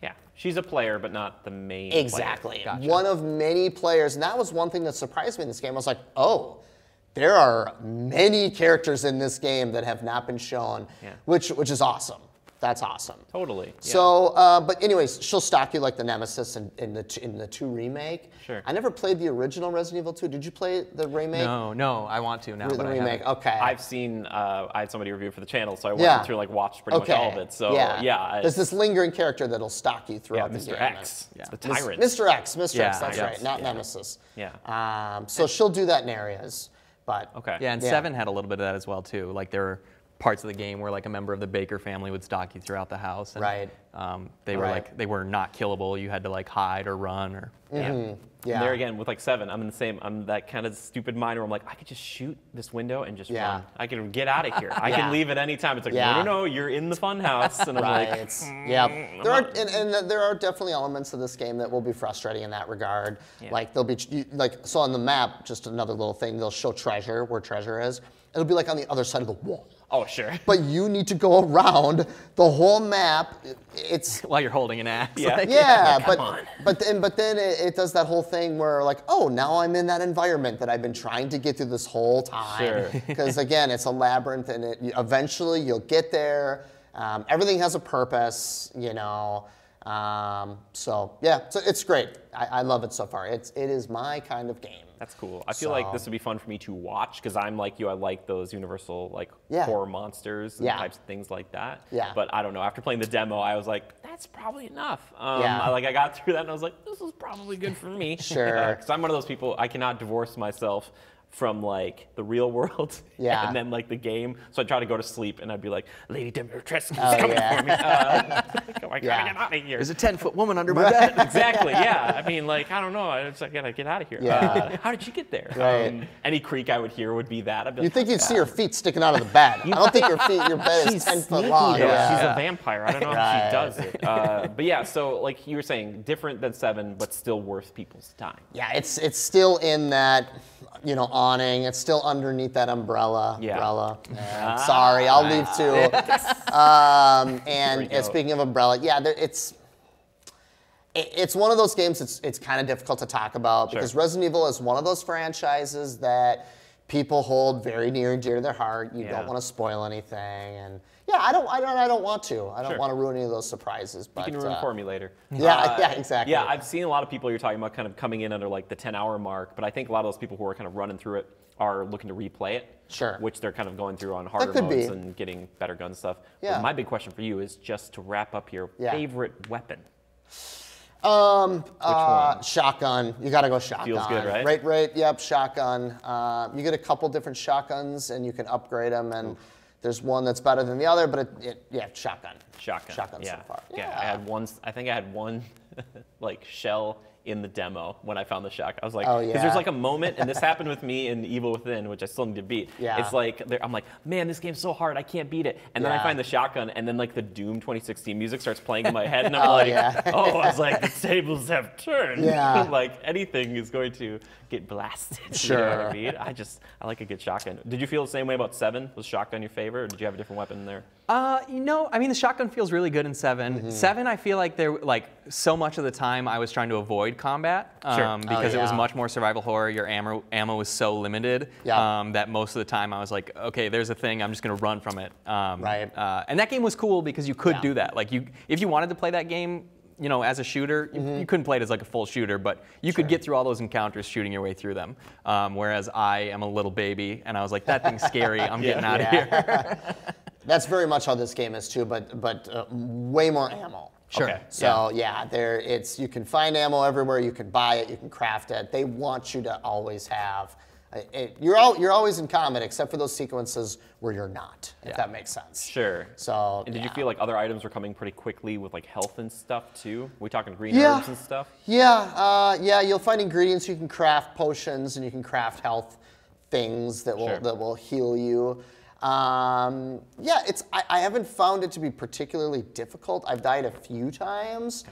Yeah, she's a player, but not the main Exactly. player. Gotcha. One of many players, and that was one thing that surprised me in this game. I was like, oh, there are many characters in this game that have not been shown, which is awesome. That's awesome. Totally. Yeah. So, but anyways, she'll stalk you like the Nemesis in the 2 remake. Sure. I never played the original Resident Evil 2. Did you play the remake? No, I want to now. The but remake. I haven't. Okay. I've seen. I had somebody review for the channel, so I went through watched pretty much all of it. So there's this lingering character that'll stalk you throughout the game. Mr. X. It's the tyrant. Mr. X. That's right. Not Nemesis. Yeah. So she'll do that in areas, but Yeah, and 7 had a little bit of that as well too. Like there were parts of the game where like a member of the Baker family would stalk you throughout the house. And, they were they were not killable. You had to like hide or run or. Yeah. And there again with 7, I'm in the same. I'm that kind of stupid mind where I'm like, I could just shoot this window and just run. I can get out of here. I can leave at any time. It's like no, you're in the fun house, and I'm like, there are and there are definitely elements of this game that will be frustrating in that regard. Like there'll be so on the map, just another little thing. They'll show treasure where treasure is. It'll be like on the other side of the wall. Oh, sure. But you need to go around the whole map. It's while you're holding an axe. But then it does that whole thing where like, oh, now I'm in that environment that I've been trying to get through this whole time. Sure. Because again, it's a labyrinth, and eventually you'll get there. Everything has a purpose, you know. So it's great. I love it so far. It is my kind of game. That's cool. I feel like this would be fun for me to watch because I'm like you. I like those universal horror monsters and types of things like that. Yeah. But I don't know. After playing the demo, I was like, that's probably enough. I got through that and I was like, this is probably good for me. Sure. Because I'm one of those people. I cannot divorce myself from the real world and then the game. So I'd try to go to sleep and I'd be like, Lady Dimitrescu is coming for me. I gotta get out of here. There's a 10-foot woman under my bed. Exactly, I mean, I don't know. I gotta get out of here. How did you get there? Right. Any creak I would hear would be that. I'd be you'd think you'd see her feet sticking out of the bed. I don't think your bed is 10 foot long. She's a vampire. I don't know if she does it. But so like you were saying, different than 7, but still worth people's time. Yeah, it's still in that, awning. It's still underneath that umbrella. Sorry, I'll leave too. And speaking of umbrella, it's one of those games it's kind of difficult to talk about because Resident Evil is one of those franchises that people hold very near and dear to their heart. You don't want to spoil anything, and I don't want to. I don't want to ruin any of those surprises. But you can ruin for me later. Exactly. Yeah, I've seen a lot of people you're talking about kind of coming in under the 10-hour mark, but I think a lot of those people who are kind of running through it are looking to replay it. Sure. Which they're kind of going through on harder modes and getting better gun stuff. Yeah. But my big question for you is just to wrap up your favorite weapon. Which one? Shotgun. You gotta go shotgun. Feels good, right? Right. Yep, shotgun. You get a couple different shotguns, and you can upgrade them. And there's one that's better than the other, but shotgun. Shotgun so far. Yeah. I think I had one shell in the demo when I found the shotgun. I was like, because there's a moment, and this happened with me in Evil Within, which I still need to beat. Yeah. It's I'm like, man, this game's so hard, I can't beat it. And then I find the shotgun, and then the Doom 2016 music starts playing in my head, and I'm I was like, the tables have turned. Yeah. Anything is going to get blasted. Sure. You know what I mean? I like a good shotgun. Did you feel the same way about 7? Was shotgun your favorite, or did you have a different weapon there? I mean, the shotgun feels really good in 7. Mm-hmm. 7, I feel like so much of the time I was trying to avoid combat because it was much more survival horror. Your ammo was so limited that most of the time I was like, okay, there's a thing, I'm just gonna run from it. And that game was cool because you could do that. If you wanted to play that game, as a shooter, you couldn't play it as a full shooter, but you could get through all those encounters shooting your way through them. Whereas I am a little baby, and I was like, that thing's scary, I'm getting out of here. That's very much how this game is too, but way more ammo. Sure. Okay. So you can find ammo everywhere. You can buy it. You can craft it. They want you to always have You're always in combat except for those sequences where you're not, if that makes sense. Sure. So. And did you feel like other items were coming pretty quickly with like health and stuff too? We talking green herbs and stuff? Yeah. You'll find ingredients. You can craft potions and you can craft health things that will heal you. I haven't found it to be particularly difficult. I've died a few times.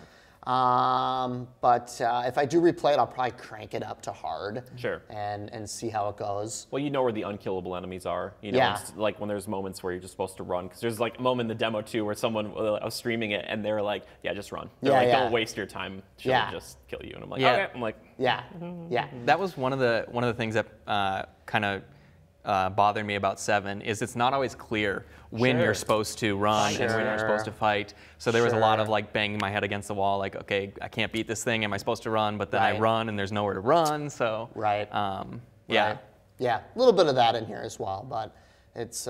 But if I do replay it, I'll probably crank it up to hard. Sure. And see how it goes. Well, you know where the unkillable enemies are. You know, it's like when there's moments where you're just supposed to run. Because there's like a moment in the demo too where someone, I was streaming it and they were like, yeah, just run. They're like, don't waste your time. She'll just kill you. And I'm like, okay. I'm like, yeah. That was one of the things that kind of bothered me about 7 is it's not always clear when you're supposed to run and when you're supposed to fight. So there was a lot of like banging my head against the wall, like, okay, I can't beat this thing. Am I supposed to run? But then I run and there's nowhere to run. So yeah, a little bit of that in here as well. But it's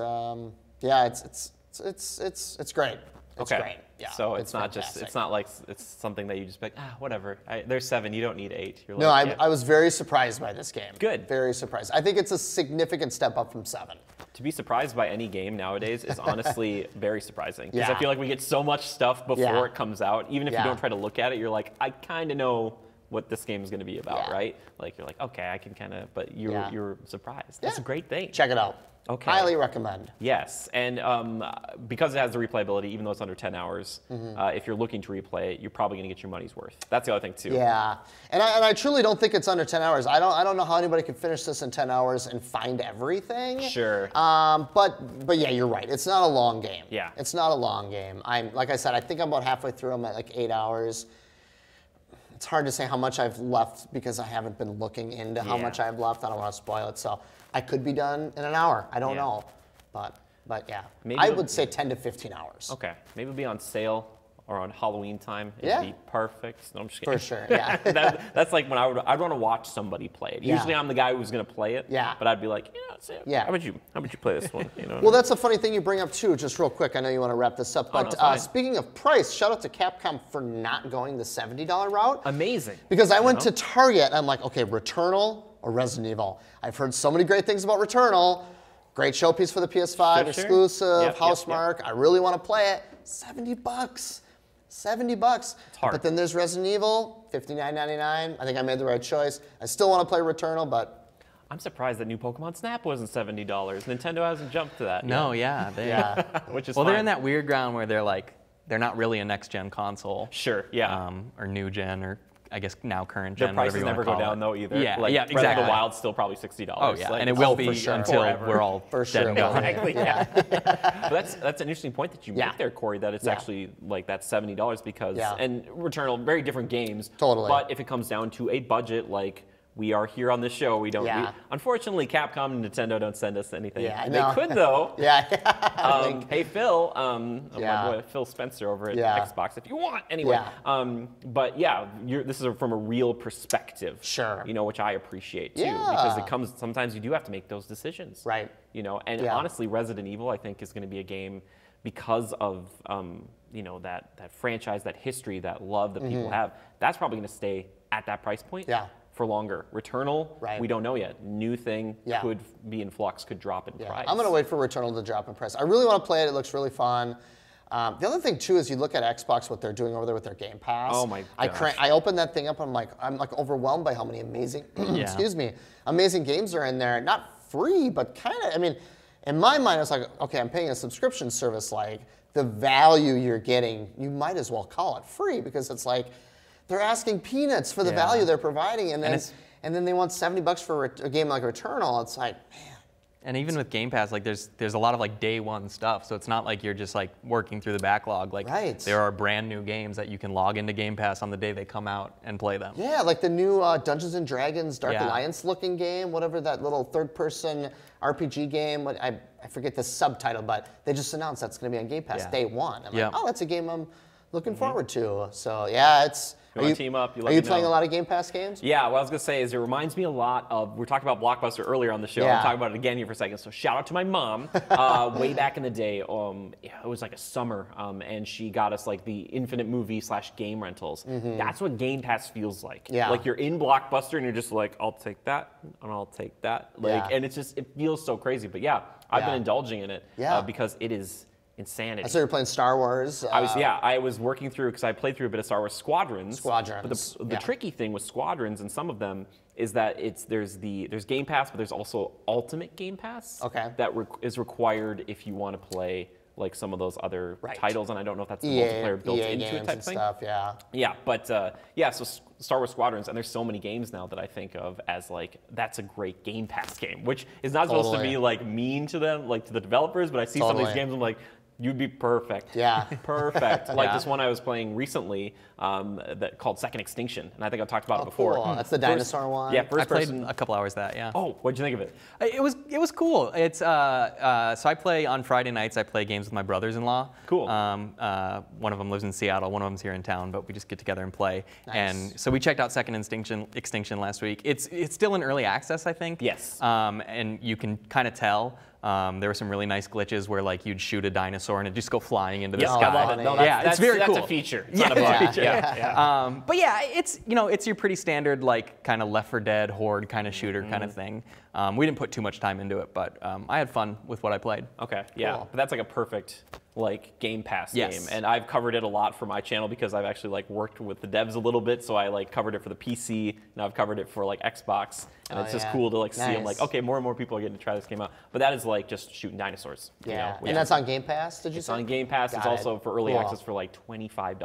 it's great. It's great. Yeah. So it's not fantastic. Just, it's not like it's something that you just pick, whatever. There's 7, you don't need 8. You're no, I was very surprised by this game. Good. Very surprised. I think it's a significant step up from 7. To be surprised by any game nowadays is honestly very surprising. Because I feel like we get so much stuff before it comes out. Even if you don't try to look at it, you're like, I kind of know what this game is going to be about, right? Like, you're like, okay, I can kind of, but you're surprised. That's a great thing. Check it out. Okay. Highly recommend. Yes, and because it has the replayability, even though it's under 10 hours, if you're looking to replay it, you're probably going to get your money's worth. That's the other thing too. Yeah, and I truly don't think it's under 10 hours. I don't know how anybody can finish this in 10 hours and find everything. Sure. But yeah, you're right. It's not a long game. Yeah. It's not a long game. Like I said, I think I'm about halfway through. I'm at like 8 hours. It's hard to say how much I've left because I haven't been looking into how much I've left. I don't want to spoil it, so I could be done in an hour. I don't know, but yeah, maybe I would say 10 to 15 hours. Okay, maybe it'll be on sale or on Halloween time. It'd be perfect. No, I'm just kidding. For sure, yeah. That's like when I'd want to watch somebody play it. Usually I'm the guy who's going to play it. Yeah. But I'd be like, how about you play this one? You know. Well, that's a funny thing you bring up too. Just real quick, I know you want to wrap this up, but speaking of price, shout out to Capcom for not going the $70 route. Amazing. Because I went to Target and I'm like, okay, Returnal or Resident Evil. I've heard so many great things about Returnal. Great showpiece for the PS5, exclusive, Housemarque. I really want to play it. $70. $70. It's hard. But then there's Resident Evil, $59.99. I think I made the right choice. I still want to play Returnal, but I'm surprised that new Pokemon Snap wasn't $70. Nintendo hasn't jumped to that. No, Which is well, they're in that weird ground where they're like, they're not really a next gen console. Sure, yeah. Or new gen, or I guess now current gen. Their prices never go down though either. Yeah, exactly. Breath of the Wild's still probably $60. Oh yeah, like, and it will be until forever. we're all dead and gone. Exactly. But that's an interesting point that you make there, Corey. That it's actually like that $70 because and Returnal, very different games. Totally. But if it comes down to a budget, like we are here on this show, we don't. Unfortunately, Capcom and Nintendo don't send us anything. They could though. Hey Phil, my boy Phil Spencer over at Xbox, if you want. Anyway. But this is from a real perspective. Sure. You know, which I appreciate too, because it comes. Sometimes you do have to make those decisions. Right. You know, and honestly, Resident Evil I think is going to be a game because of you know that franchise, that history, that love that people have. That's probably going to stay at that price point. For longer. Returnal, we don't know yet. New thing could be in flux, could drop in price. I'm going to wait for Returnal to drop in price. I really want to play it. It looks really fun. The other thing too is you look at Xbox, what they're doing over there with their Game Pass. Oh my gosh. I opened that thing up. I'm like overwhelmed by how many amazing, amazing games are in there. Not free, but kind of. I mean, in my mind, it's like, okay, I'm paying a subscription service. Like the value you're getting, you might as well call it free because it's like. They're asking peanuts for the value they're providing, and then they want $70 for a game like Returnal. It's like, man. And even with Game Pass, like there's a lot of like day one stuff, so it's not like you're just like working through the backlog. Like there are brand new games that you can log into Game Pass on the day they come out and play them. Yeah, like the new Dungeons and Dragons Dark Alliance looking game, whatever that little third-person RPG game. I forget the subtitle, but they just announced that's going to be on Game Pass day one. I'm like, oh, that's a game I'm looking forward to. So yeah, You want to team up? Are you playing a lot of Game Pass games? Yeah, what I was going to say is it reminds me a lot of, we were talking about Blockbuster earlier on the show. I'm talking about it again here for a second. So shout out to my mom. Way back in the day, it was like a summer, and she got us like the infinite movie / game rentals. That's what Game Pass feels like. Yeah. Like you're in Blockbuster and you're just like, I'll take that and I'll take that. Like, and it's just, it feels so crazy. But yeah, I've been indulging in it because it is insanity. So you're playing Star Wars. I was working through, because I played through a bit of Star Wars Squadrons. But the tricky thing with Squadrons and some of them is that there's Game Pass, but there's also Ultimate Game Pass. Okay. That is required if you want to play like some of those other titles, and I don't know if that's the multiplayer built into it type thing. Stuff, yeah, but so Star Wars Squadrons, and there's so many games now that I think of as like, that's a great Game Pass game, which is not supposed to be like mean to them, like to the developers, but I see some of these games, I'm like, you'd be perfect. Yeah. Perfect. Like this one I was playing recently that called Second Extinction, and I think I've talked about it before. Cool. That's the dinosaur one? Yeah, I played a couple hours of that, yeah. Oh, what'd you think of it? It was cool. It's so I play on Friday nights. I play games with my brothers-in-law. Cool. One of them lives in Seattle. One of them's here in town, but we just get together and play. Nice. And so we checked out Second Extinction last week. It's still in early access, I think. Yes. And you can kind of tell. There were some really nice glitches where like you'd shoot a dinosaur and it'd just go flying into the sky. I love it. No, it's very cool. That's a feature. It's not a bug. But yeah, it's your pretty standard like kind of Left 4 Dead horde kind of shooter kind of thing. We didn't put too much time into it, but I had fun with what I played. Okay, but that's like a perfect like Game Pass game, and I've covered it a lot for my channel because I've actually like worked with the devs a little bit, so I like covered it for the PC, and I've covered it for like Xbox, and it's just cool to like see them like, okay, more and more people are getting to try this game out. But that is like just shooting dinosaurs. Yeah, and that's on Game Pass, did you say? It's on Game Pass. It's also for early access for like $25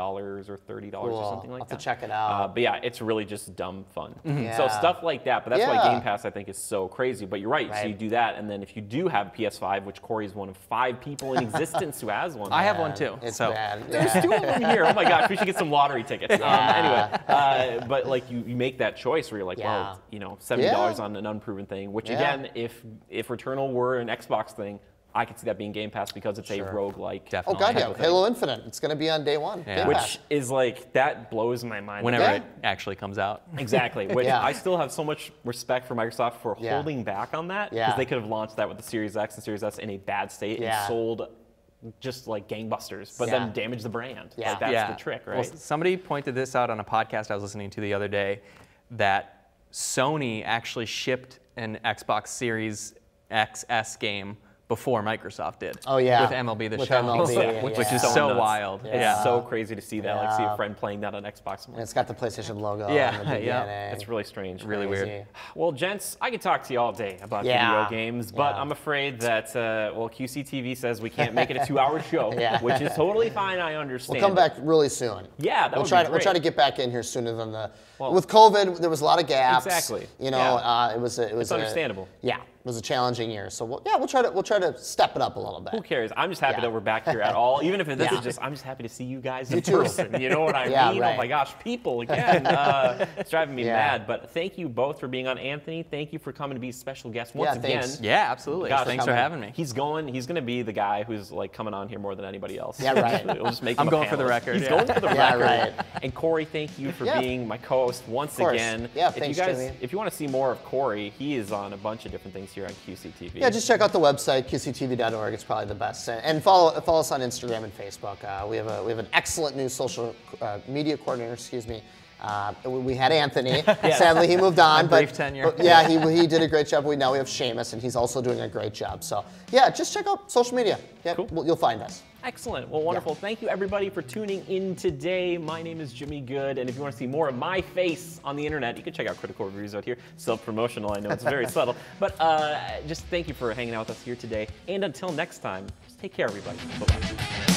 or $30 or something like that. I'll have to check it out. But yeah, it's really just dumb fun. So stuff like that, but that's why Game Pass I think is so crazy. But you're right, so you do that, and then if you do have a PS5, which Corey is one of 5 people in existence who has one. I have one too. It's bad. There's 2 of them here. Oh my gosh, we should get some lottery tickets. Anyway, but like you make that choice where you're like, well, you know, $70 on an unproven thing, which again, if Returnal were an Xbox thing, I could see that being Game Pass because it's a roguelike. Definitely. Oh god, yeah, Halo Infinite. It's going to be on day 1. Yeah. Which is like, that blows my mind. Whenever it actually comes out. Exactly. Which I still have so much respect for Microsoft for holding back on that, because they could have launched that with the Series X and Series S in a bad state and sold just like gangbusters, but then damaged the brand. Like, that's the trick, right? Well, somebody pointed this out on a podcast I was listening to the other day, that Sony actually shipped an Xbox Series XS game before Microsoft did. Oh yeah. With MLB The Show. MLB, which is so wild. It's so crazy to see that. Like, see a friend playing that on Xbox. And it's got the PlayStation logo. It's really strange. Really weird. Well, gents, I could talk to you all day about video games, but I'm afraid that QCTV says we can't make it a 2-hour show, which is totally fine. I understand. We'll come back really soon. Yeah, that we'll would try be great. We'll try to get back in here sooner than the. With COVID, there was a lot of gaps. Exactly. You know, it was. It's understandable. It was a challenging year, so we'll try to step it up a little bit. Who cares? I'm just happy that we're back here at all. Even if this is just, I'm just happy to see you guys in person. You know what I mean? Right. Oh my gosh, people again. It's driving me mad. But thank you both for being on. Anthony, thank you for coming to be a special guest once again. Thanks. Yeah, absolutely. Gosh, thanks for having me. He's going to be the guy who's like coming on here more than anybody else. Yeah, right. We'll just make him I'm going for the record. He's going for the record. Right. And Corey, thank you for being my co-host once again. Yeah, thanks, Jimmy. If you want to see more of Corey, he is on a bunch of different things here on QCTV. Yeah, just check out the website, qctv.org. It's probably the best. And follow us on Instagram and Facebook. We have an excellent new social media coordinator, we had Anthony. Sadly, he moved on. Brief tenure. But yeah, he did a great job. Now we have Seamus, and he's also doing a great job. So yeah, just check out social media. Yeah, cool. You'll find us. Excellent. Well, wonderful. Thank you, everybody, for tuning in today. My name is Jimmy Good, and if you want to see more of my face on the internet, you can check out Critical Reviews out here. Self-promotional, I know it's very subtle. But just thank you for hanging out with us here today. And until next time, just take care, everybody. Bye-bye.